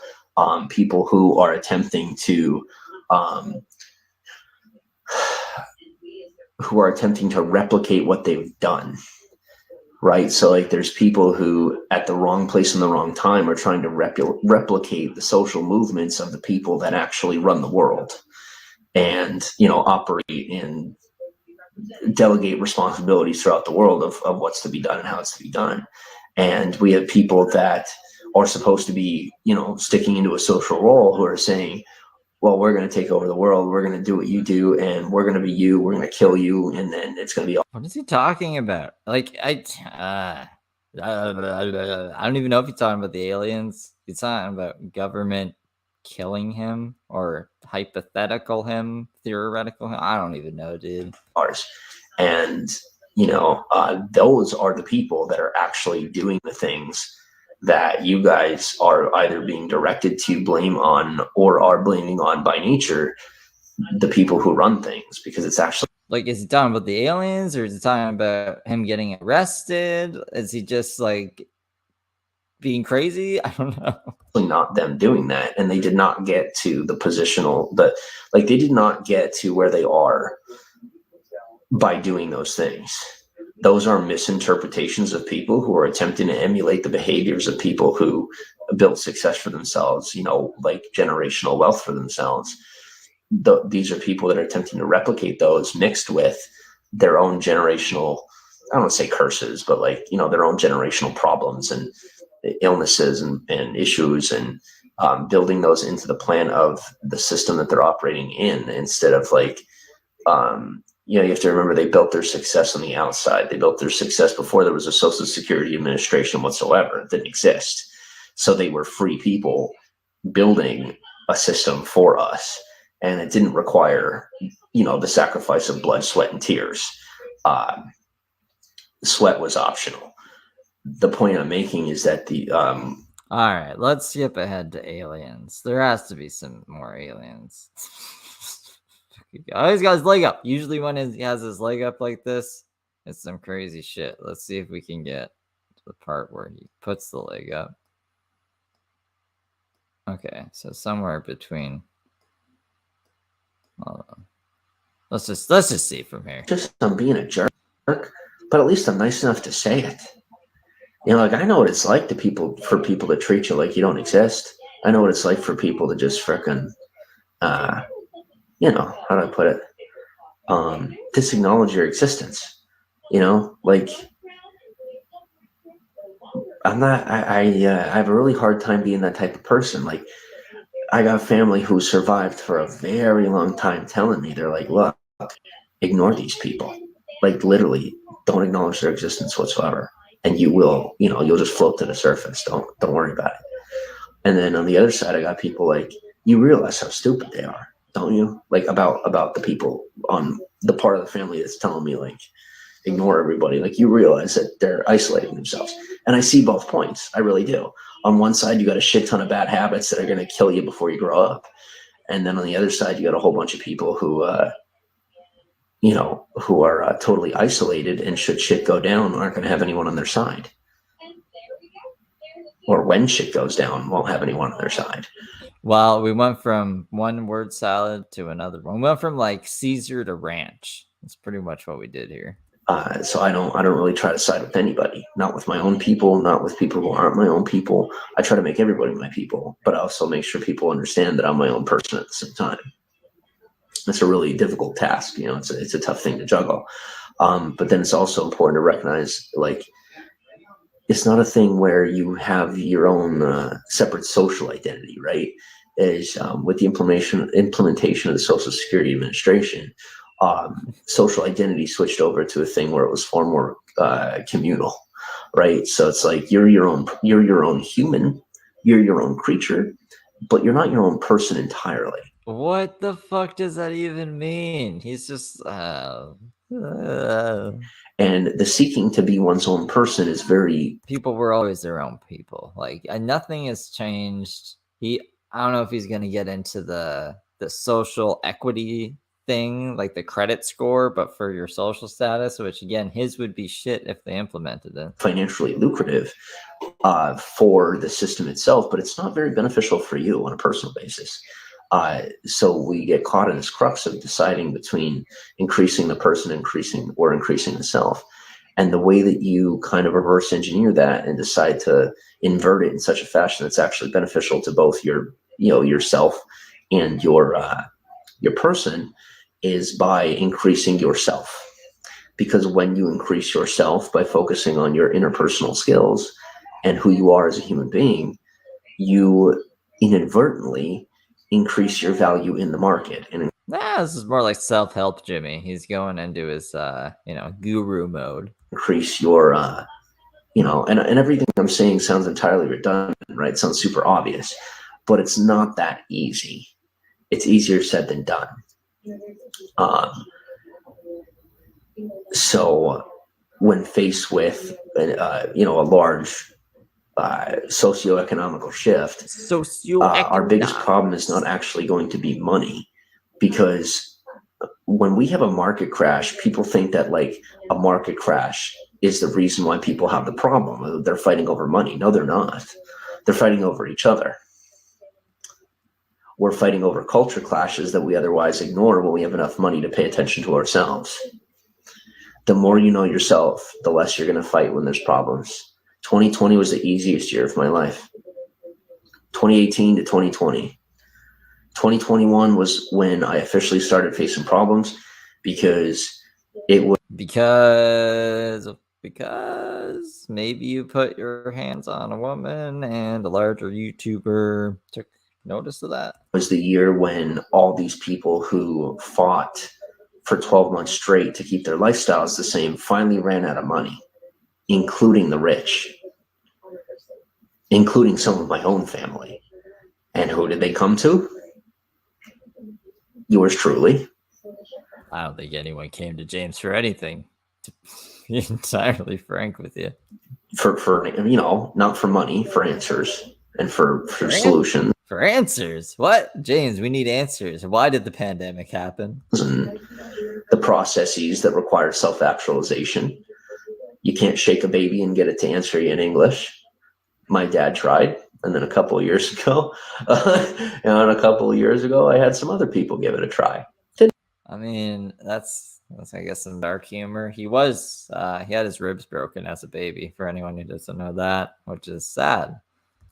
people who are attempting to replicate what they've done. Right. So like there's people who at the wrong place in the wrong time are trying to replicate the social movements of the people that actually run the world and, operate and delegate responsibilities throughout the world of what's to be done and how it's to be done. And we have people that are supposed to be, sticking into a social role who are saying, well, we're going to take over the world. We're going to do what you do, and we're going to be you. We're going to kill you, and then it's going to be all. What is he talking about? Like, I don't even know if he's talking about the aliens. He's talking about government killing him or hypothetical him, theoretical him. I don't even know, dude. And, those are the people that are actually doing the things that you guys are either being directed to blame on or are blaming on by nature, the people who run things, because it's actually. Like, is he talking about the aliens or is he talking about him getting arrested? Is he just like being crazy? I don't know. Not them doing that. And they did not get to the positional, they did not get to where they are by doing those things. Those are misinterpretations of people who are attempting to emulate the behaviors of people who built success for themselves, like generational wealth for themselves. These are people that are attempting to replicate those mixed with their own generational, I don't want to say curses, but their own generational problems and illnesses and issues, and building those into the plan of the system that they're operating in, instead of you have to remember they built their success on the outside. They built their success before there was a Social Security Administration whatsoever. It didn't exist. So they were free people building a system for us. And it didn't require, the sacrifice of blood, sweat, and tears. Sweat was optional. The point I'm making is that all right, let's skip ahead to aliens. There has to be some more aliens. Oh, he's got his leg up. Usually when he has his leg up like this, it's some crazy shit. Let's see if we can get to the part where he puts the leg up. Okay, so somewhere between. Hold on. Let's just see from here. Just I'm being a jerk, but at least I'm nice enough to say it. I know what it's like for people to treat you like you don't exist. I know what it's like for people to just frickin', how do I put it? Disacknowledge your existence. I'm not. I have a really hard time being that type of person. I got family who survived for a very long time telling me, they're like, look, ignore these people. Literally, don't acknowledge their existence whatsoever. And you will, you'll just float to the surface. Don't worry about it. And then on the other side, I got people you realize how stupid they are, don't you? About the people on the part of the family that's telling me ignore everybody. You realize that they're isolating themselves. And I see both points. I really do. On one side, you got a shit ton of bad habits that are going to kill you before you grow up. And then on the other side, you got a whole bunch of people who are totally isolated, and should shit go down, aren't going to have anyone on their side. Or when shit goes down, won't have anyone on their side. Well, we went from one word salad to another one. We went from Caesar to ranch. That's pretty much what we did here. So I don't really try to side with anybody, not with my own people, not with people who aren't my own people. I try to make everybody my people, but I also make sure people understand that I'm my own person at the same time. It's a really difficult task. It's a tough thing to juggle. But then it's also important to recognize, it's not a thing where you have your own separate social identity, right? With the implementation of the Social Security Administration, social identity switched over to a thing where it was far more communal, right? So it's you're your own human, you're your own creature, but you're not your own person entirely. What the fuck does that even mean? He's just and the seeking to be one's own person is very. People were always their own people. Nothing has changed. I don't know if he's gonna get into the social equity thing, like the credit score, but for your social status, which again, his would be shit if they implemented it. Financially lucrative for the system itself, but it's not very beneficial for you on a personal basis. So we get caught in this crux of deciding between increasing the person, increasing the self. And the way that you kind of reverse engineer that and decide to invert it in such a fashion that's actually beneficial to both yourself and your person is by increasing yourself. Because when you increase yourself by focusing on your interpersonal skills and who you are as a human being, you inadvertently increase your value in the market. And this is more like self-help Jimmy. He's going into his guru mode. Increase your and everything I'm saying sounds entirely redundant, right? It sounds super obvious, but it's not that easy. It's easier said than done. So when faced with a large socioeconomical shift, our biggest problem is not actually going to be money, because when we have a market crash, people think that like a market crash is the reason why people have the problem. They're fighting over money. No, they're not. They're fighting over each other. We're fighting over culture clashes that we otherwise ignore when we have enough money to pay attention to ourselves. The more you know yourself, the less you're going to fight when there's problems. 2020 was the easiest year of my life. 2018 to 2020. 2021 was when I officially started facing problems, because it was because maybe you put your hands on a woman and a larger YouTuber took notice of that. Was the year when all these people who fought for 12 months straight to keep their lifestyles the same finally ran out of money, including the rich, including some of my own family. And who did they come to? Yours truly. I don't think anyone came to James for anything, to be entirely frank with you. For not for money, for answers and for solutions. For answers? What? James, we need answers. Why did the pandemic happen? And the processes that require self-actualization. You can't shake a baby and get it to answer you in English. My dad tried, and then a couple of years ago, I had some other people give it a try. I mean, that's I guess some dark humor. He had his ribs broken as a baby, for anyone who doesn't know that, which is sad.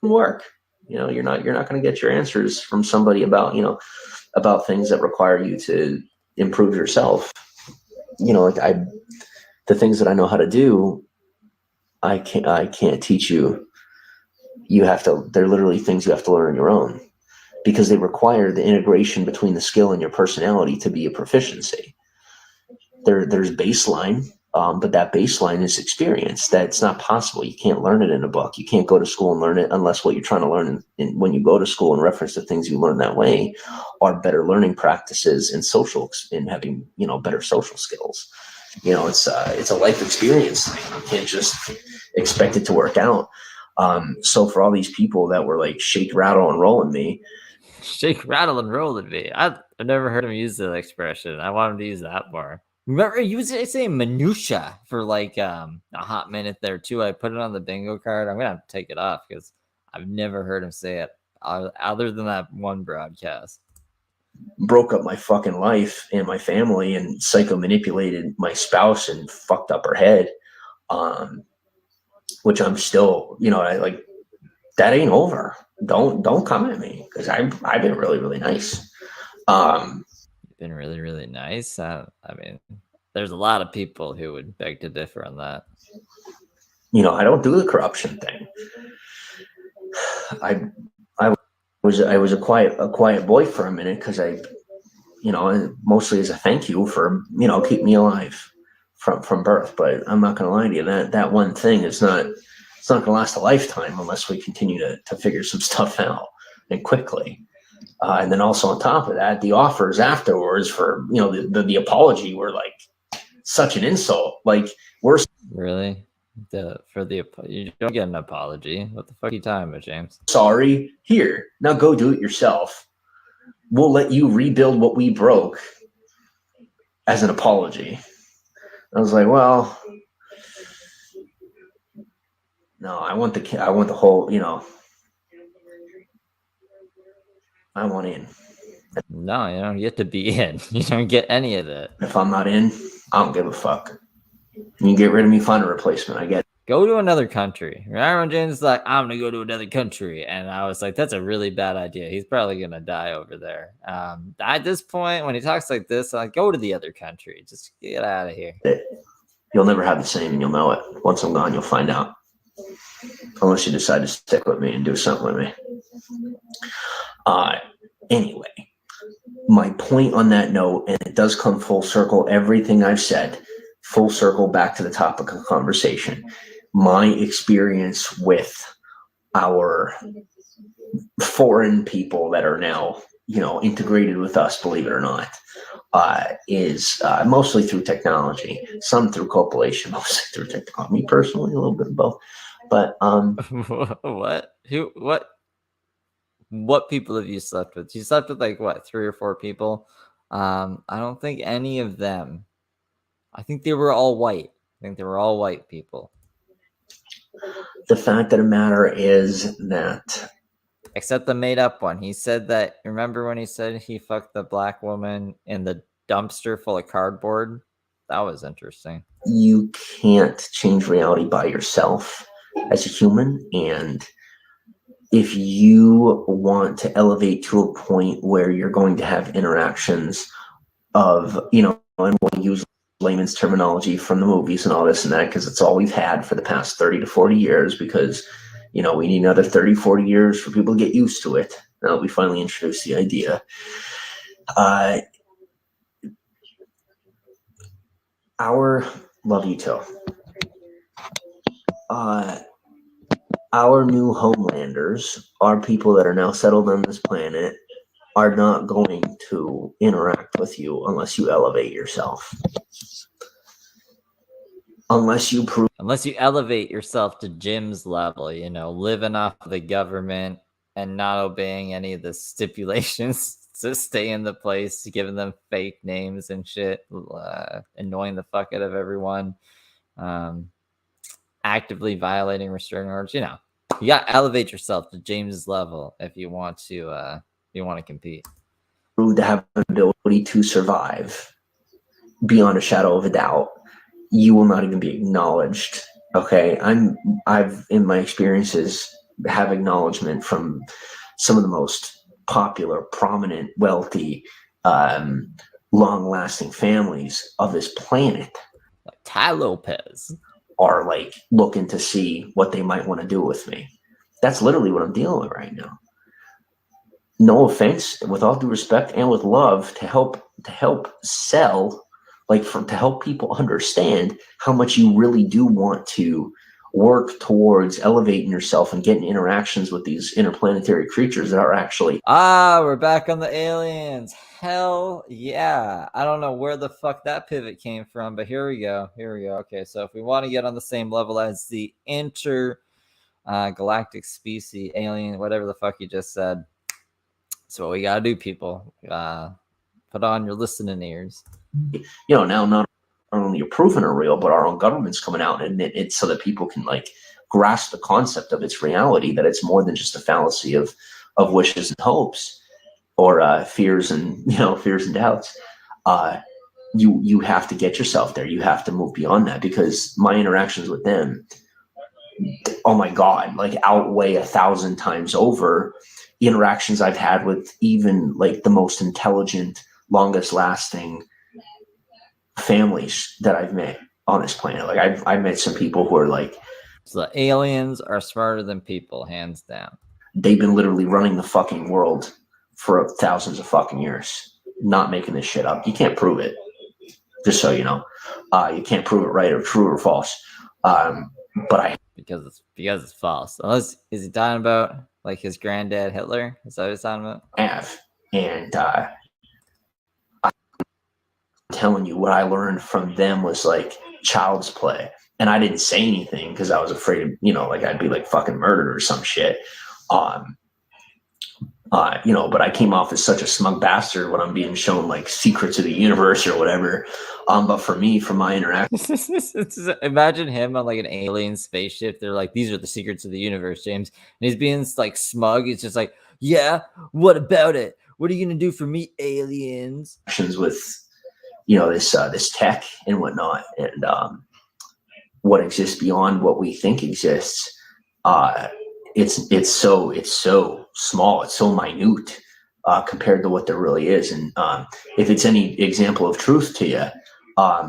Work. You're not going to get your answers from somebody about things that require you to improve yourself. The things that I know how to do, I can't teach you. They're literally things you have to learn on your own, because they require the integration between the skill and your personality to be a proficiency. There's baseline, but that baseline is experience. That's not possible. You can't learn it in a book. You can't go to school and learn it unless what you're trying to learn when you go to school and reference the things you learn that way are better learning practices and in having, better social skills. It's a life experience thing. You can't just expect it to work out. So for all these people that were like shake, rattle, and roll in me. Shake, rattle, and roll in me. I've never heard him use that expression. I want him to use that more. Remember, he was saying minutia for like a hot minute there too. I put it on the bingo card. I'm gonna have to take it off because I've never heard him say it other than that one broadcast. Broke up my fucking life and my family and psycho manipulated my spouse and fucked up her head. Which I'm still, that ain't over. Don't come at me, because I've been really, really nice. Been really, really nice. I mean, there's a lot of people who would beg to differ on that. I don't do the corruption thing. I was a quiet boy for a minute, because mostly as a thank you for keep me alive from birth. But I'm not going to lie to you, that one thing is not. It's not going to last a lifetime unless we continue to figure some stuff out, and quickly. And then also on top of that, the offers afterwards for the apology were like such an insult. Like, we're really you don't get an apology. What the fuck are you talking about, James? Sorry. Here, now go do it yourself. We'll let you rebuild what we broke. as an apology. I was like, well, no, I want the whole, I want in. No, you don't get to be in. You don't get any of it. If I'm not in, I don't give a fuck. You can get rid of me, find a replacement. I get it. Go to another country. Remember when James was like, I'm going to go to another country. And I was like, that's a really bad idea. He's probably going to die over there. At this point, when he talks like this, I'm like, go to the other country. Just get out of here. You'll never have the same, and you'll know it. Once I'm gone, you'll find out. Unless you decide to stick with me and do something with me. Anyway, my point on that note, and it does come full circle, everything I've said, full circle back to the topic of conversation. My experience with our foreign people that are now, integrated with us, believe it or not, is mostly through technology, some through copulation, mostly through technology. Me personally, a little bit of both. But what people have you slept with? You slept with like what, 3 or 4 people? I don't think any of them. I think they were all white. I think they were all white people. The fact of the matter is that, except the made up one. He said that. Remember when he said he fucked the black woman in the dumpster full of cardboard? That was interesting. You can't change reality by yourself as a human, and if you want to elevate to a point where you're going to have interactions of, and we'll use layman's terminology from the movies and all this and that, because it's all we've had for the past 30 to 40 years, because, we need another 30, 40 years for people to get used to it. Now that we finally introduced the idea. Love you too. Our new homelanders, our people that are now settled on this planet, are not going to interact with you unless you elevate yourself. Unless you elevate yourself to Jim's level, living off the government and not obeying any of the stipulations to stay in the place, giving them fake names and shit, annoying the fuck out of everyone, actively violating restraining orders. You got to elevate yourself to James's level if you want to compete. To have an ability to survive beyond a shadow of a doubt, you will not even be acknowledged. Okay, I've in my experiences have acknowledgement from some of the most popular, prominent, wealthy, long-lasting families of this planet. Like Ty Lopez are like looking to see what they might want to do with me. That's literally what I'm dealing with right now. No offense, with all due respect and with love, to help sell, to help people understand how much you really do want to work towards elevating yourself and getting interactions with these interplanetary creatures that are actually. We're back on the aliens. Hell yeah. I don't know where the fuck that pivot came from, but here we go. Okay, so if we want to get on the same level as the galactic species, alien, whatever the fuck you just said, so what we gotta do, people. Put on your listening ears. Now not only your proven are real, but our own government's coming out and admit it so that people can grasp the concept of its reality, that it's more than just a fallacy of wishes and hopes, or fears and doubts. You have to get yourself there. You have to move beyond that, because my interactions with them, oh my God, outweigh 1,000 times over interactions I've had with even the most intelligent, longest lasting families that I've met on this planet. I've met some people who are so the aliens are smarter than people, hands down. They've been literally running the fucking world for thousands of fucking years. Not making this shit up. You can't prove it. Just so you know. You can't prove it right or true or false. Because it's false. Unless, is he talking about his granddad Hitler? Is that what he's talking about? And I'm telling you, what I learned from them was child's play. And I didn't say anything because I was afraid of, I'd be fucking murdered or some shit. But I came off as such a smug bastard when I'm being shown like secrets of the universe or whatever. But for me, from my interaction, Imagine him on like an alien spaceship. They're like, these are the secrets of the universe, James. And he's being like smug. He's just like, yeah, what about it? What are you gonna do for me, aliens? with this tech and whatnot, and what exists beyond what we think exists, it's so small, it's so minute compared to what there really is. And if it's any example of truth to you,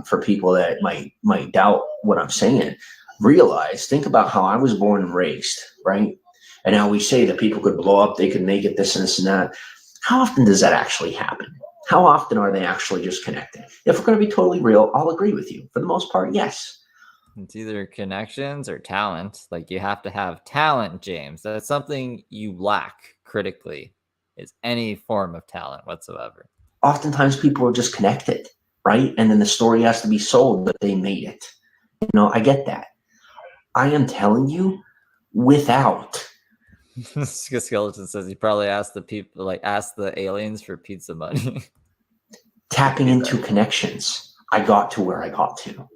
for people that might doubt what I'm saying, think about how I was born and raised, right? And how we say that people could blow up, they could make it, this and this and that. How often does that actually happen? How often are they actually just connected? If we're going to be totally real, I'll agree with you. For the most part, yes. It's either connections or talent. Like, you have to have talent, James. That's something you lack critically, is any form of talent whatsoever. Oftentimes people are just connected, right? And then the story has to be sold that they made it. I get that. I am telling you, without. Skeleton says he probably asked the aliens for pizza money. Tapping into connections, I got to where I got to.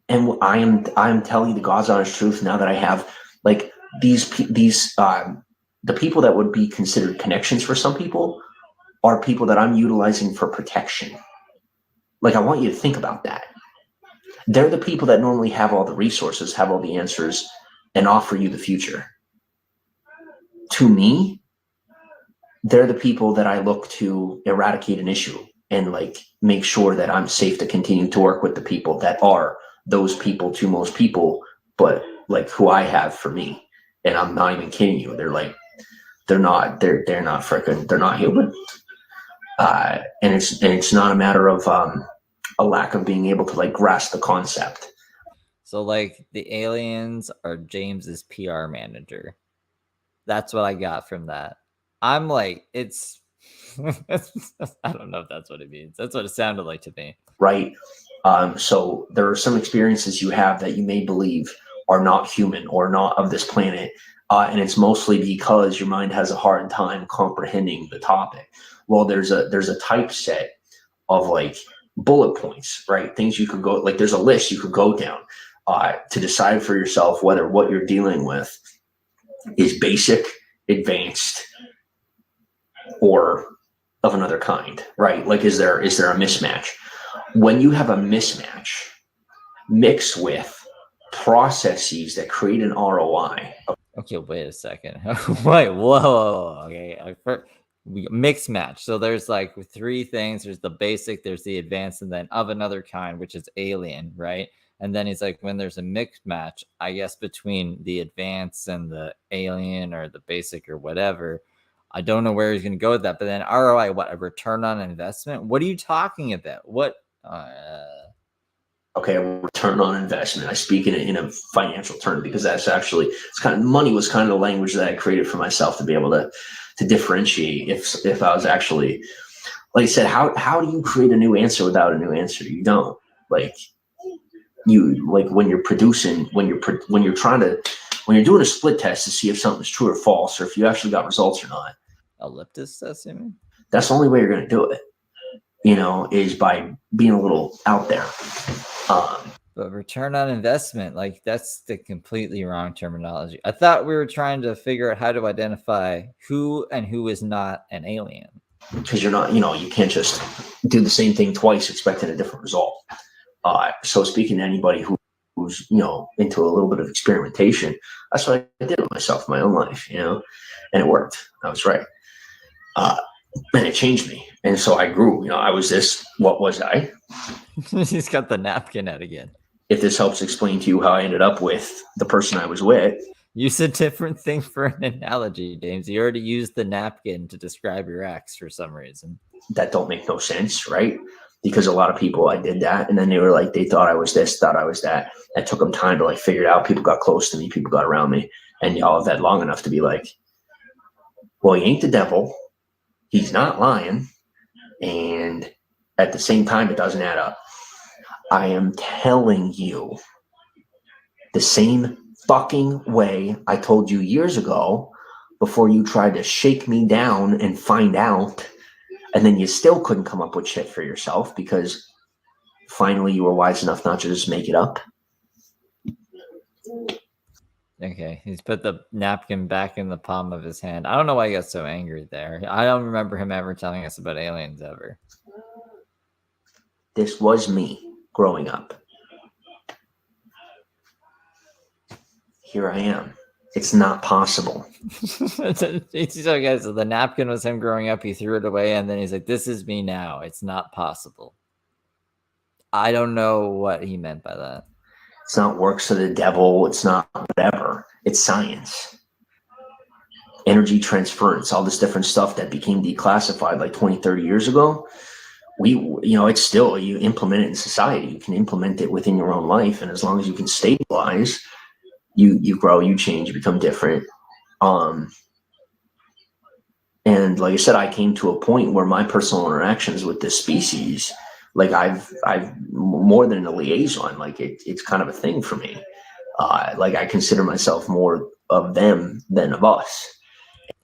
And I am telling you the God's honest truth now that I have like these the people that would be considered connections for some people are people that I'm utilizing for protection. Like, I want you to think about that. They're the people that normally have all the resources, have all the answers, and offer you the future. To me, they're the people that I look to eradicate an issue and like make sure that I'm safe to continue to work with the people that are those people to most people, but like who I have for me. And I'm not even kidding you. They're not human. And it's not a matter of a lack of being able to like grasp the concept. So like the aliens are James's PR manager. That's what I got from that. I'm like, it's I don't know if that's what it means. That's what it sounded like to me. Right. So there are some experiences you have that you may believe are not human or not of this planet. And it's mostly because your mind has a hard time comprehending the topic. Well, there's a typeset of like bullet points, right? Things you could go, like there's a list you could go down to decide for yourself whether what you're dealing with is basic, advanced, or of another kind, right? Like, is there a mismatch? When you have a mismatch mixed with processes that create an ROI. Okay, wait a second. Wait, whoa. Okay, we mixed match. So there's like three things. There's the basic, there's the advanced, and then of another kind, which is alien, right? And then he's like, when there's a mixed match, I guess between the advanced and the alien or the basic or whatever. I don't know where he's going to go with that. But then ROI, what, a return on investment? What are you talking about? What? Okay, a return on investment. I speak in a financial term because that's actually, it's kind of, money was kind of the language that I created for myself to be able to differentiate if I was actually, like I said, how do you create a new answer without a new answer? You don't. Like, when you're producing, when you're doing a split test to see if something's true or false, or if you actually got results or not. Ellipsis test, you mean? That's the only way you're going to do it, is by being a little out there. But return on investment, like, that's the completely wrong terminology. I thought we were trying to figure out how to identify who and who is not an alien. Because you're not, you can't just do the same thing twice expecting a different result. So speaking to anybody who's into a little bit of experimentation, that's what I did with myself in my own life, and it worked. I was right. And it changed me. And so I grew. I was this. What was I? He's got the napkin out again. If this helps explain to you how I ended up with the person I was with. Use a different thing for an analogy, James. You already used the napkin to describe your ex for some reason. That don't make no sense, right? Because a lot of people, I did that, and then they were like, they thought I was this, thought I was that. It took them time to like figure it out. People got close to me, people got around me, and y'all have had long enough to be like, well, he ain't the devil, he's not lying, and at the same time, it doesn't add up. I am telling you, the same fucking way I told you years ago, before you tried to shake me down and find out, and then you still couldn't come up with shit for yourself because finally you were wise enough not to just make it up. Okay, he's put the napkin back in the palm of his hand. I don't know why he got so angry there. I don't remember him ever telling us about aliens ever. This was me growing up. Here I am. It's not possible. So the napkin was him growing up. He threw it away, and then he's like, "This is me now. It's not possible." I don't know what he meant by that. It's not works of the devil. It's not whatever. It's science. Energy transference, all this different stuff that became declassified like 20, 30 years ago. It's still, you implement it in society. You can implement it within your own life. And as long as you can stabilize, you grow, you change, you become different. And like I said, I came to a point where my personal interactions with this species, like I've more than a liaison, like it's kind of a thing for me. Like I consider myself more of them than of us.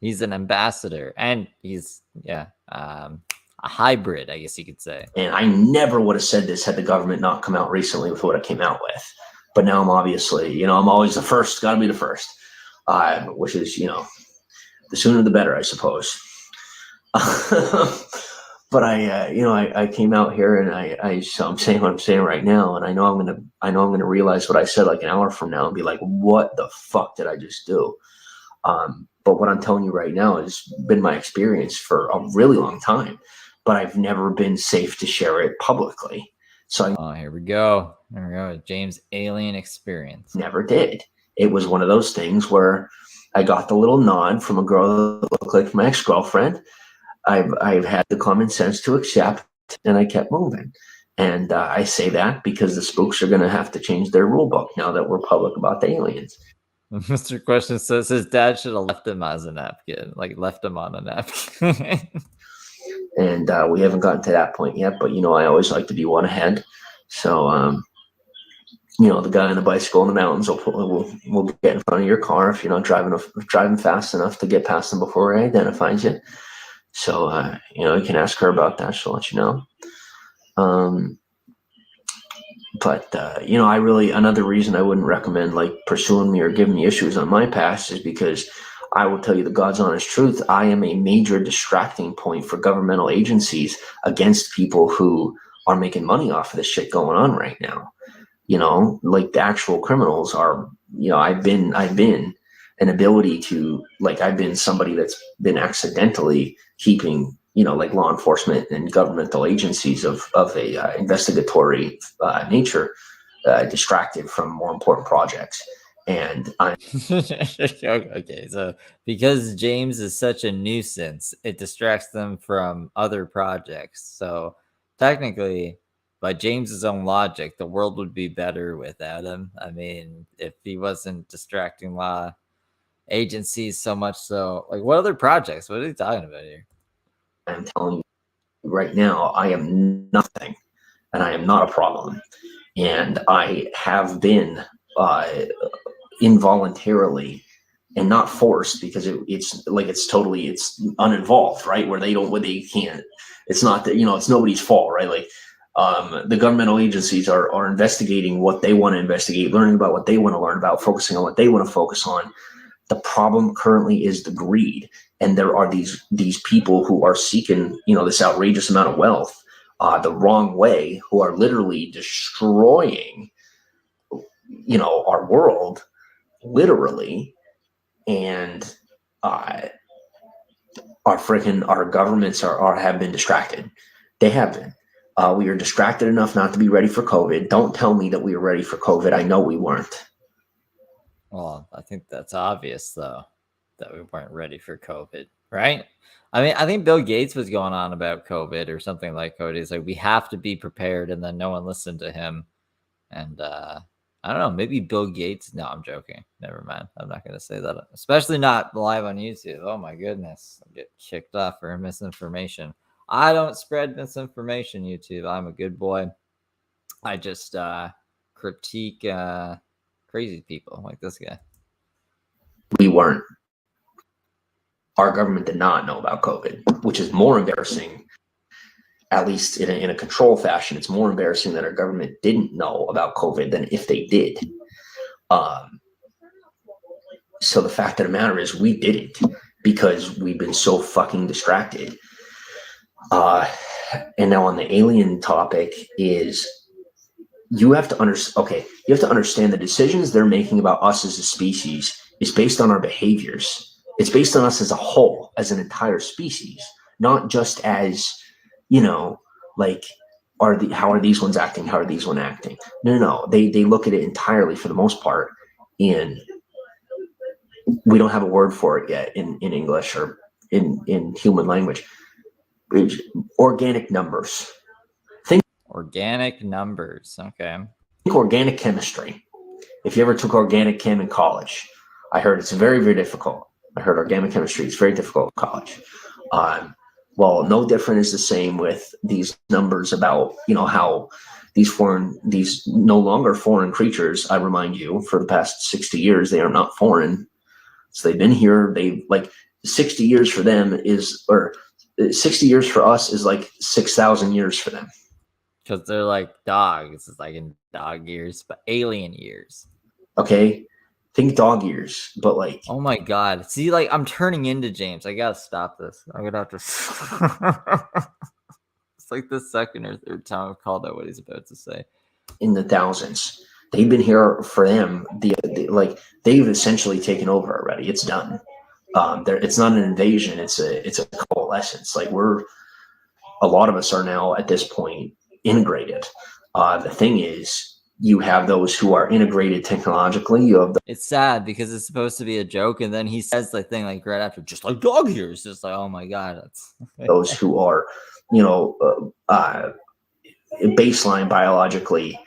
He's an ambassador, and he's a hybrid, I guess you could say. And I never would have said this had the government not come out recently with what it came out with. But now I'm obviously, I'm always the first, got to be the first, which is, the sooner the better, I suppose. But I came out here and so I'm saying what I'm saying right now, and I know I'm gonna realize what I said like an hour from now and be like, what the fuck did I just do? But what I'm telling you right now has been my experience for a really long time, but I've never been safe to share it publicly. So here we go. There we go. James' alien experience. Never did. It was one of those things where I got the little nod from a girl that looked like my ex-girlfriend. I've had the common sense to accept, and I kept moving. And I say that because the spooks are going to have to change their rule book now that we're public about the aliens. Mr. Question says his dad should have left him as a napkin, like left him on a napkin. And we haven't gotten to that point yet, but I always like to be one ahead. So the guy on the bicycle in the mountains will get in front of your car if you're not driving fast enough to get past them before he identifies you. So you can ask her about that. She'll let you know. But another reason I wouldn't recommend like pursuing me or giving me issues on my past is because I will tell you the God's honest truth. I am a major distracting point for governmental agencies against people who are making money off of this shit going on right now. Like the actual criminals are, I've been an ability to, like, I've been somebody that's been accidentally keeping, like law enforcement and governmental agencies of a investigatory nature distracted from more important projects. And I'm okay, so because James is such a nuisance, it distracts them from other projects. So technically, by James's own logic, the world would be better without him. I mean, if he wasn't distracting law agencies so much. So, like, what other projects? What are you talking about here? I'm telling you right now, I am nothing, and I am not a problem. And I have been involuntarily and not forced, because it's uninvolved, right? Where they can't. It's not that it's nobody's fault, right? Like the governmental agencies are investigating what they want to investigate, learning about what they want to learn about, focusing on what they want to focus on. The problem currently is the greed, and there are these people who are seeking this outrageous amount of wealth the wrong way, who are literally destroying our world, literally. And our governments have been distracted. They have been. We are distracted enough not to be ready for COVID. Don't tell me that we were ready for COVID. I know we weren't. Well, I think that's obvious, though, that we weren't ready for COVID, right? I mean, I think Bill Gates was going on about COVID or something like COVID. He's like, we have to be prepared, and then no one listened to him. And I don't know, maybe Bill Gates. No, I'm joking. Never mind. I'm not going to say that, especially not live on YouTube. Oh, my goodness. I'll get kicked off for misinformation. I don't spread misinformation, YouTube. I'm a good boy. I just critique crazy people like this guy. We weren't. our government did not know about COVID, which is more embarrassing. At least in a control fashion, it's more embarrassing that our government didn't know about COVID than if they did. So the fact of the matter is we didn't, because we've been so fucking distracted. And now on the alien topic is you have to understand the decisions they're making about us as a species is based on our behaviors. It's based on us as a whole, as an entire species, not just as, like, how are these ones acting? How are these ones acting? No. They look at it entirely for the most part, and we don't have a word for it yet in English or in human language. Organic numbers. Think organic numbers. Okay. Think organic chemistry. If you ever took organic chem in college, I heard it's very, very difficult. I heard organic chemistry is very difficult in college. Well, no different is the same with these numbers about, how these no longer foreign creatures. I remind you, for the past 60 years, they are not foreign. So they've been here. 60 years for them or 60 years for us is like 6,000 years for them. Because they're like dogs. It's like in dog years, but alien years. Okay. Think dog years, but like, oh my God. See, like, I'm turning into James. I gotta stop this. I'm gonna have to. It's like the second or third time I've called out what he's about to say. In the thousands, they've been here for them. They've essentially taken over already. It's done. It's not an invasion. It's a coalescence. Like, a lot of us are now at this point integrated. The thing is, you have those who are integrated technologically. It's sad because it's supposed to be a joke, and then he says the thing like right after, just like dog years. Just like, oh my God, that's those who are, baseline biologically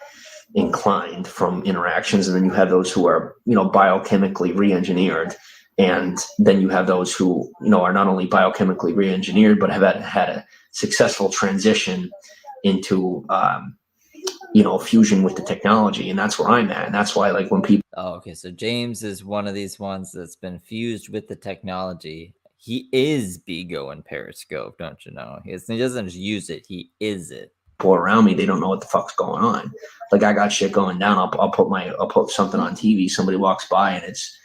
inclined from interactions, and then you have those who are, biochemically re-engineered, and then you have those who, are not only biochemically re-engineered but have had a successful transition into fusion with the technology. And that's where I'm at. And that's why, like, when people okay, so James is one of these ones that's been fused with the technology. He is Bigo and Periscope, don't you know? He doesn't just use it, he is it. People around me, they don't know what the fuck's going on. Like, I got shit going down. I'll put something on TV, somebody walks by, and it's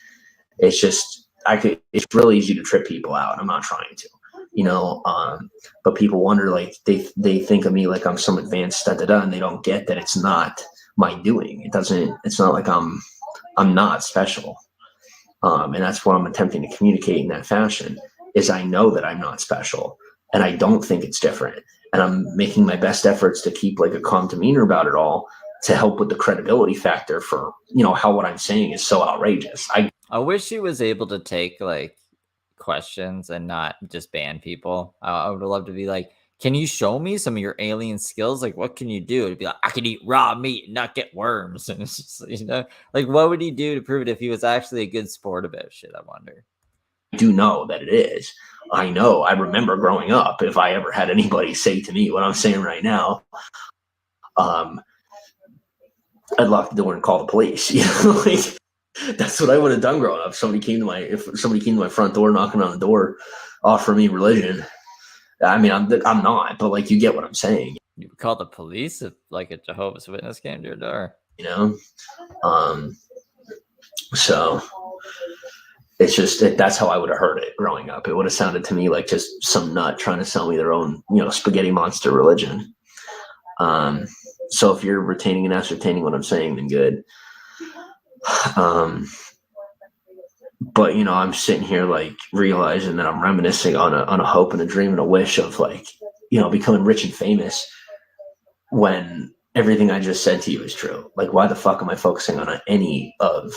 really easy to trip people out. I'm not trying to. But people wonder, like, they think of me like I'm some advanced and they don't get that it's not my doing. It's not like I'm not special. And that's what I'm attempting to communicate in that fashion, is I know that I'm not special, and I don't think it's different. And I'm making my best efforts to keep like a calm demeanor about it all, to help with the credibility factor for, how what I'm saying is so outrageous. I wish he was able to take like questions and not just ban people. I would love to be like, can you show me some of your alien skills? Like, what can you do? It'd be like, I can eat raw meat and not get worms. And it's just, like, what would he do to prove it if he was actually a good sport about shit? I wonder. I do know that it is. I remember growing up, if I ever had anybody say to me what I'm saying right now, I'd lock the door and call the police. That's what I would have done growing up. If somebody came to my front door, knocking on the door, offering me religion. I mean, I'm not, but like, you get what I'm saying. You would call the police if like a Jehovah's Witness came to your door. So it's just that's how I would have heard it growing up. It would have sounded to me like just some nut trying to sell me their own, spaghetti monster religion. So if you're retaining and ascertaining what I'm saying, then good. But I'm sitting here like realizing that I'm reminiscing on a hope and a dream and a wish of like, becoming rich and famous, when everything I just said to you is true. Like, why the fuck am I focusing on any of,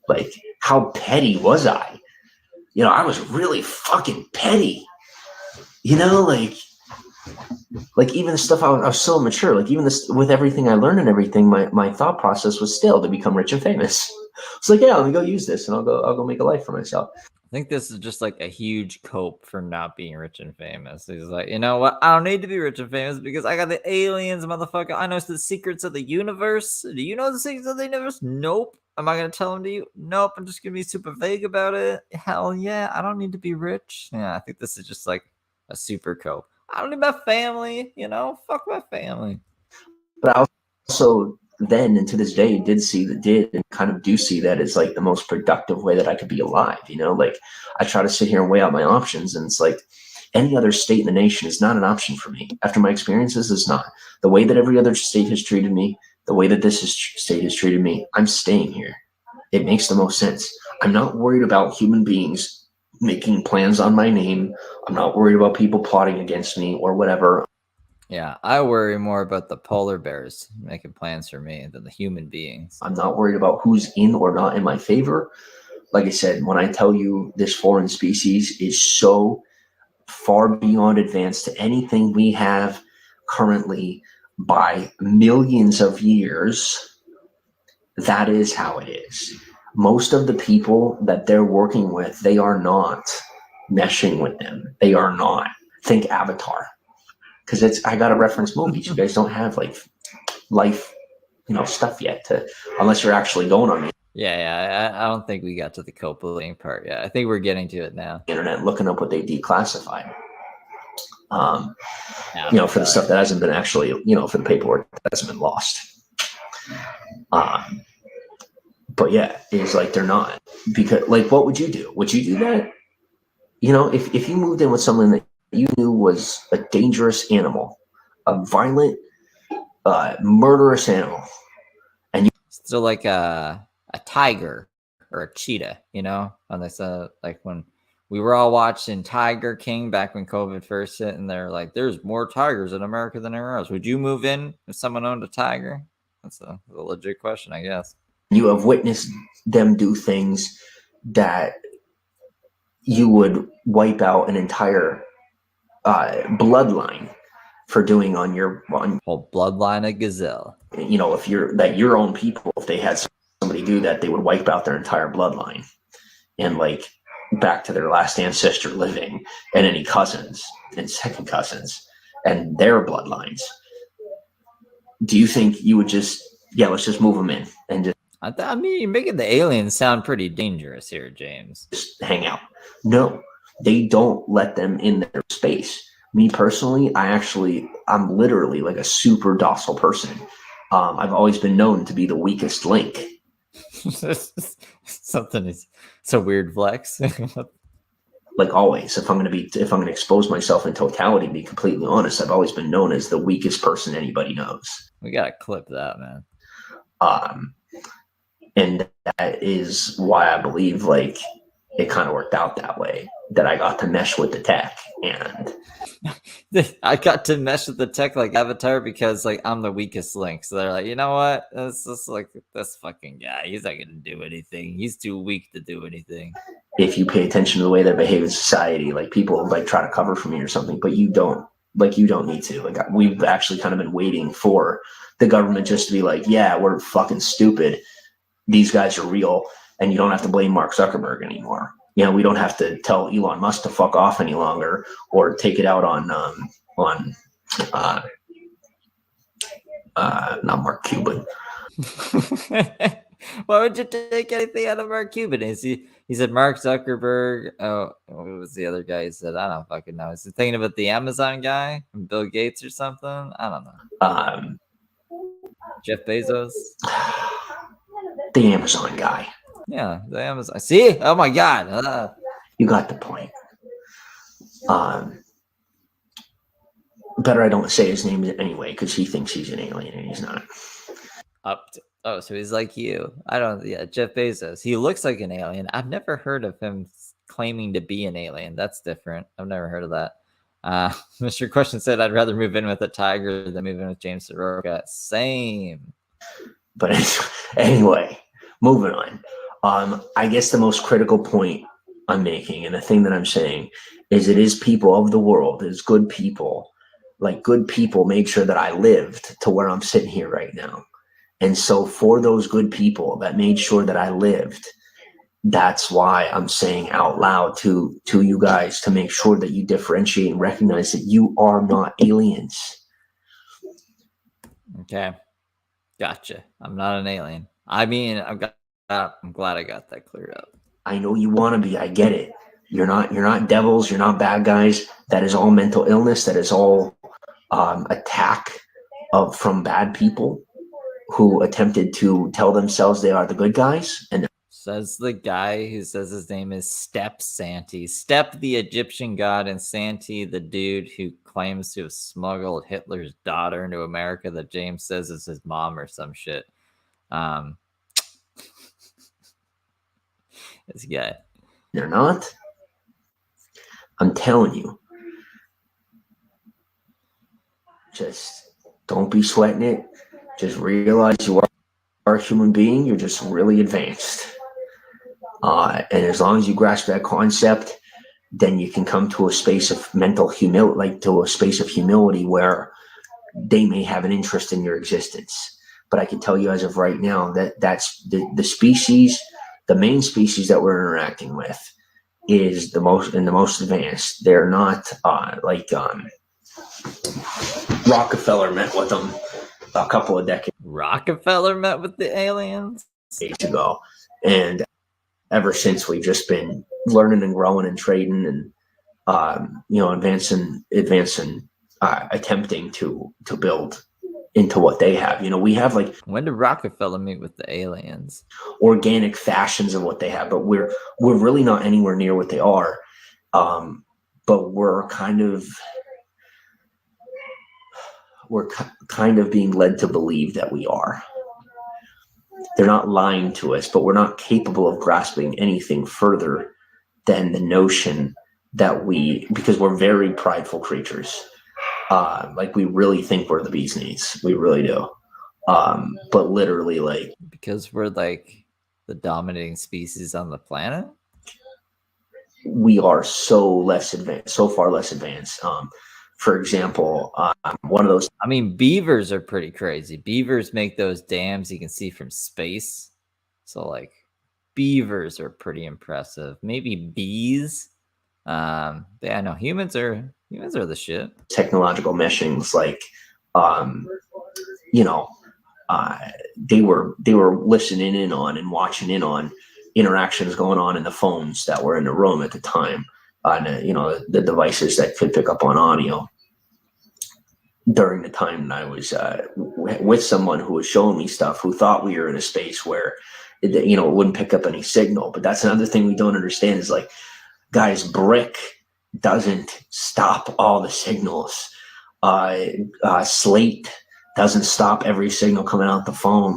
like, how petty was I? I was really fucking petty. Like even the stuff I was so mature, like even this, with everything I learned and everything, my thought process was still to become rich and famous. It's like, yeah, let me go use this and I'll go make a life for myself. I think this is just like a huge cope for not being rich and famous. He's like, you know what? I don't need to be rich and famous because I got the aliens, motherfucker. I know the secrets of the universe. Do you know the secrets of the universe? Nope. Am I going to tell them to you? Nope. I'm just going to be super vague about it. Hell yeah. I don't need to be rich. Yeah, I think this is just like a super cope. I don't need my family, you know? Fuck my family. But I also then and to this day did and kind of do see that as like the most productive way that I could be alive. You know, like I try to sit here and weigh out my options, and it's like any other state in the nation is not an option for me. After my experiences, it's not. The way that every other state has treated me, the way that state has treated me, I'm staying here. It makes the most sense. I'm not worried about human beings making plans on my name. I'm not worried about people plotting against me or whatever. Yeah, I worry more about the polar bears making plans for me than the human beings. I'm not worried about who's in or not in my favor. Like I said, when I tell you this foreign species is so far beyond advanced to anything we have currently by millions of years, that is how it is. Most of the people that they're working with, they are not meshing with them. They are not. Think Avatar. Because I got to reference movies. You guys don't have like life, stuff yet unless you're actually going on the Yeah, I don't think we got to the coupling part yet. I think we're getting to it now. internet, looking up what they declassified. For the stuff that hasn't been actually, for the paperwork that hasn't been lost. But yeah, it's like they're not, because like, what would you do? Would you do that? If you moved in with someone that you knew was a dangerous animal, a violent, murderous animal, and you still like a tiger or a cheetah, on this like when we were all watching Tiger King back when COVID first hit, and they're like, "There's more tigers in America than anywhere else." Would you move in if someone owned a tiger? That's a legit question, I guess. You have witnessed them do things that you would wipe out an entire bloodline for doing on whole bloodline of gazelle. If your own people, if they had somebody do that, they would wipe out their entire bloodline and like back to their last ancestor living, and any cousins and second cousins and their bloodlines. Do you think you would just, let's just move them in and just, I mean, you're making the aliens sound pretty dangerous here, James. Just hang out. No, they don't let them in their space. Me personally, I'm literally like a super docile person. I've always been known to be the weakest link. Something is, it's a weird flex. Like always, if I'm going to expose myself in totality, to be completely honest, I've always been known as the weakest person anybody knows. We got to clip that, man. And that is why I believe like it kind of worked out that way, that I got to mesh with the tech, and I got to mesh with the tech like Avatar because like I'm the weakest link. So they're like, you know what? This fucking guy. He's not gonna do anything. He's too weak to do anything. If you pay attention to the way they behave in society, like people like try to cover for me or something, but you don't need to. Like we've actually kind of been waiting for the government just to be like, yeah, we're fucking stupid. These guys are real, and you don't have to blame Mark Zuckerberg anymore. We don't have to tell Elon Musk to fuck off any longer, or take it out on not Mark Cuban. Why would you take anything out of Mark Cuban? He said Mark Zuckerberg. Oh, what was the other guy he said? I don't fucking know. Is he thinking about the Amazon guy, Bill Gates or something? I don't know. Jeff Bezos. The Amazon guy. Yeah, the Amazon. See? Oh my God. You got the point. Better I don't say his name anyway, because he thinks he's an alien and he's not. So he's like you. Jeff Bezos. He looks like an alien. I've never heard of him claiming to be an alien. That's different. I've never heard of that. Mr. Question said, I'd rather move in with a tiger than move in with James Saroka. Same. But anyway, moving on. I guess the most critical point I'm making, and the thing that I'm saying, is it is people of the world, is good people. Like good people made sure that I lived to where I'm sitting here right now. And so for those good people that made sure that I lived, That's why I'm saying out loud to you guys to make sure that you differentiate and recognize that you are not aliens. Okay, gotcha. I'm not an alien. I mean, I'm glad I got that cleared up. I know you want to be. I get it. You're not devils. You're not bad guys. That is all mental illness. That is all attack from bad people who attempted to tell themselves they are the good guys. And says the guy who says his name is Step Santi. Step, the Egyptian god, and Santi, the dude who claims to have smuggled Hitler's daughter into America that James says is his mom or some shit. This guy. They're not. I'm telling you. Just don't be sweating it. Just realize you are a human being. You're just really advanced. And as long as you grasp that concept, then you can come to a space of mental humility, like to a space of humility where they may have an interest in your existence. But I can tell you as of right now that that's the species, the main species that we're interacting with is the most advanced. They're not Rockefeller met with them a couple of decades. Rockefeller met with the aliens ago, and ever since we've just been learning and growing and trading and advancing, attempting to build into what they have. We have like, when did Rockefeller meet with the aliens? Organic fashions of what they have, but we're really not anywhere near what they are. But we're kind of being led to believe that we are. They're not lying to us, but we're not capable of grasping anything further than the notion that because we're very prideful creatures. Like we really think we're the bee's knees. We really do. But literally, like, because we're like the dominating species on the planet. We are so far less advanced. For example, one of those. I mean, beavers are pretty crazy. Beavers make those dams you can see from space. So, like, beavers are pretty impressive. Maybe bees. Yeah, no, humans are the shit. Technological meshings, like, they were listening in on and watching in on interactions going on in the phones that were in the room at the time. The devices that could pick up on audio during the time that I was with someone who was showing me stuff, who thought we were in a space where it wouldn't pick up any signal. But that's another thing we don't understand is, like, guys, brick doesn't stop all the signals. Slate doesn't stop every signal coming out the phone.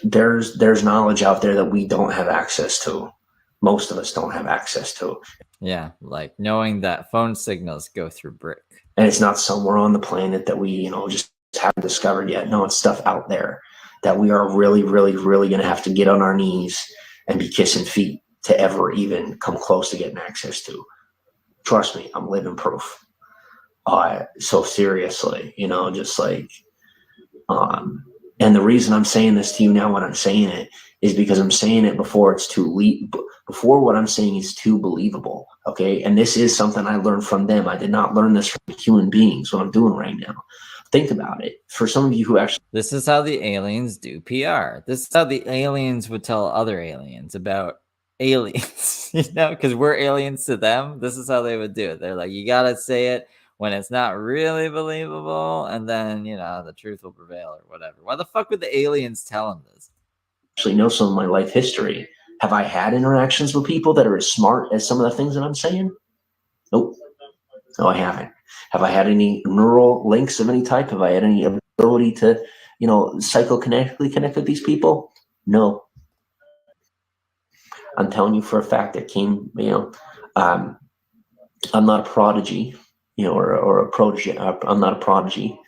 There's knowledge out there that we don't have access to. Most of us don't have access to. Yeah, like knowing that phone signals go through brick. And it's not somewhere on the planet that we, just haven't discovered yet. No, it's stuff out there that we are really, really, really going to have to get on our knees and be kissing feet to ever even come close to getting access to. Trust me, I'm living proof. So seriously, just like, and the reason I'm saying this to you now when I'm saying it is because I'm saying it before it's before what I'm saying is too believable. Okay. And this is something I learned from them. I did not learn this from human beings, what I'm doing right now. Think about it. For some of you who actually. This is how the aliens do PR. This is how the aliens would tell other aliens about aliens, because we're aliens to them. This is how they would do it. They're like, you got to say it when it's not really believable, and then, the truth will prevail or whatever. Why the fuck would the aliens tell them this? Actually know some of my life history. Have I had interactions with people that are as smart as some of the things that I'm saying? Nope. No, I haven't. Have I had any neural links of any type? Have I had any ability to, psychokinetically connect with these people? No. I'm telling you for a fact that came, I'm not a prodigy, or a protege. I'm not a prodigy.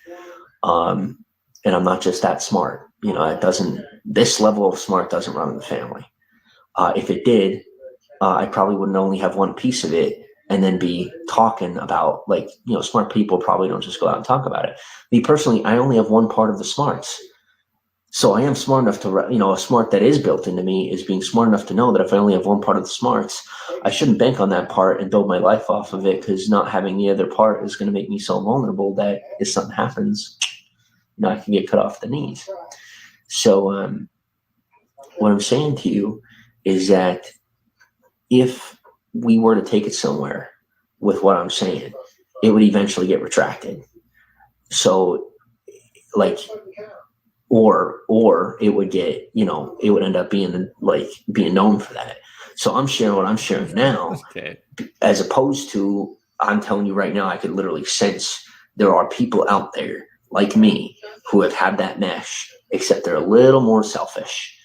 And I'm not just that smart. This level of smart doesn't run in the family. If it did, I probably wouldn't only have one piece of it, and then be talking about, like, smart people probably don't just go out and talk about it. Me personally, I only have one part of the smarts. So I am smart enough to, a smart that is built into me is being smart enough to know that if I only have one part of the smarts, I shouldn't bank on that part and build my life off of it, because not having the other part is going to make me so vulnerable that if something happens, I can get cut off the knees. So what I'm saying to you is that if we were to take it somewhere with what I'm saying, it would eventually get retracted. So, like, or it would get, it would end up being known for that. So I'm sharing what I'm sharing now, Okay. as opposed to, I'm telling you right now, I could literally sense there are people out there like me who have had that mesh, except they're a little more selfish.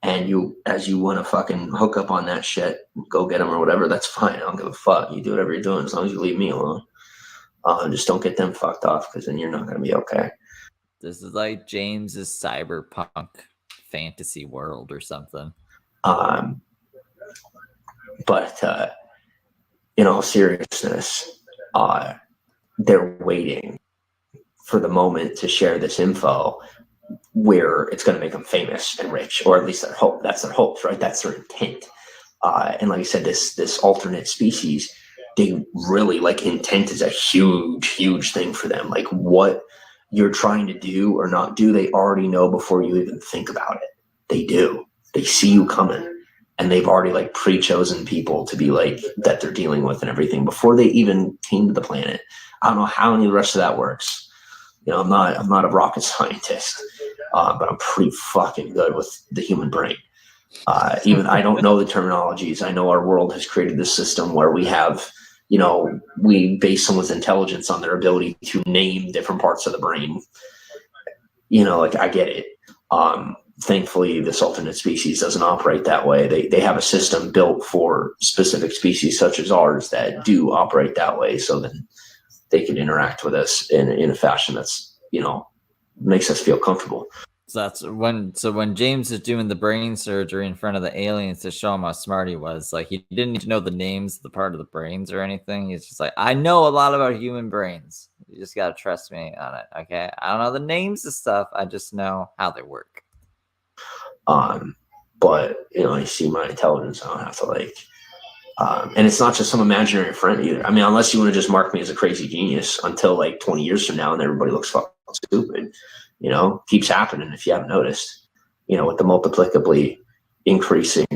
And as you want to fucking hook up on that shit, go get them or whatever, that's fine. I don't give a fuck. You do whatever you're doing as long as you leave me alone. Just don't get them fucked off, because then you're not going to be okay. This is like James's cyberpunk fantasy world or something. But in all seriousness, they're waiting for the moment to share this info where it's going to make them famous and rich, or at least their hope. That's their hopes, right? That's their intent. And like I said, this alternate species, they really, like, intent is a huge thing for them. Like, what you're trying to do or not do, they already know before you even think about it. They do. They see you coming, and they've already, like, pre-chosen people to be, like, that they're dealing with and everything before they even came to the planet. I don't know how any of the rest of that works. I'm not a rocket scientist, but I'm pretty fucking good with the human brain. Even I don't know the terminologies. I know our world has created this system where we have, we base someone's intelligence on their ability to name different parts of the brain. Like, I get it. Thankfully, this alternate species doesn't operate that way. They have a system built for specific species such as ours that do operate that way. So then they can interact with us in a fashion that's, makes us feel comfortable. So when James is doing the brain surgery in front of the aliens to show him how smart he was, like, he didn't need to know the names of the part of the brains or anything. He's just like, I know a lot about human brains. You just got to trust me on it. Okay. I don't know the names of stuff. I just know how they work. But I see my intelligence. I don't have to, and it's not just some imaginary friend either. I mean, unless you want to just mark me as a crazy genius until, like, 20 years from now and everybody looks fucking stupid. Keeps happening if you haven't noticed, with the multiplicably increasing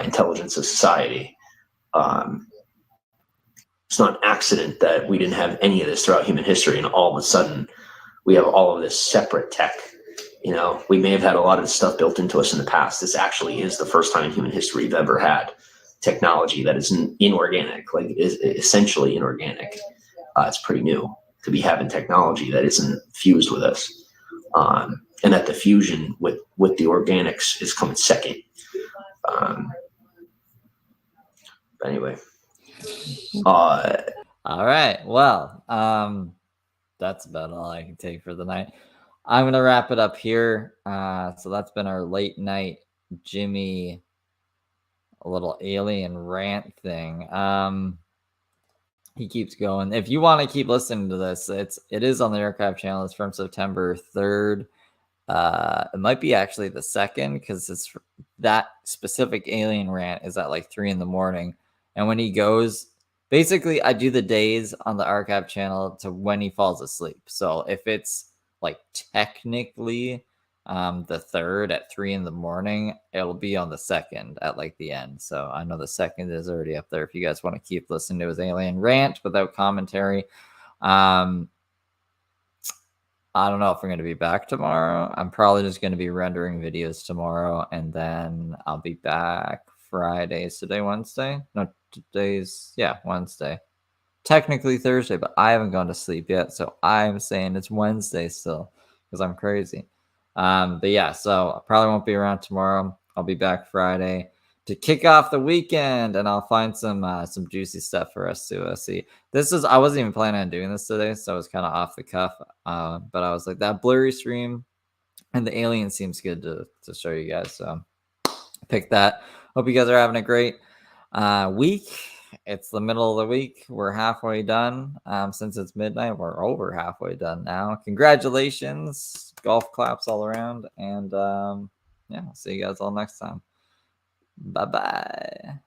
intelligence of society. It's not an accident that we didn't have any of this throughout human history, and all of a sudden we have all of this separate tech. We may have had a lot of this stuff built into us in the past. This actually is the first time in human history we've ever had technology that is inorganic, like, is essentially inorganic. It's pretty new to be having technology that isn't fused with us. And that the fusion with the organics is coming second. Anyway. All right. Well, that's about all I can take for the night. I'm going to wrap it up here. So that's been our late night Jimmy, a little alien rant thing. He keeps going. If you want to keep listening to this, it is on the archive channel. It's from September 3rd. It might be actually the 2nd, because it's that specific alien rant is at like 3 a.m. And when he goes, basically, I do the days on the archive channel to when he falls asleep. So if it's like technically the 3rd at 3 a.m, it'll be on the 2nd at like the end. So I know the 2nd is already up there if you guys want to keep listening to his alien rant without commentary. I don't know if I'm going to be back tomorrow. I'm probably just going to be rendering videos tomorrow, and then I'll be back Friday. Is today Wednesday? No, Wednesday. Technically Thursday, but I haven't gone to sleep yet, so I'm saying it's Wednesday still because I'm crazy. But yeah, so I probably won't be around tomorrow. I'll be back Friday to kick off the weekend, and I'll find some juicy stuff for us to see. I wasn't even planning on doing this today, so it was kind of off the cuff. But I was like, that Blurry stream and the alien seems good to show you guys. So pick that. Hope you guys are having a great week. it's the middle of the week. We're halfway done. Since it's midnight, we're over halfway done now. Congratulations. Golf claps all around. And yeah, I'll see you guys all next time. Bye-bye.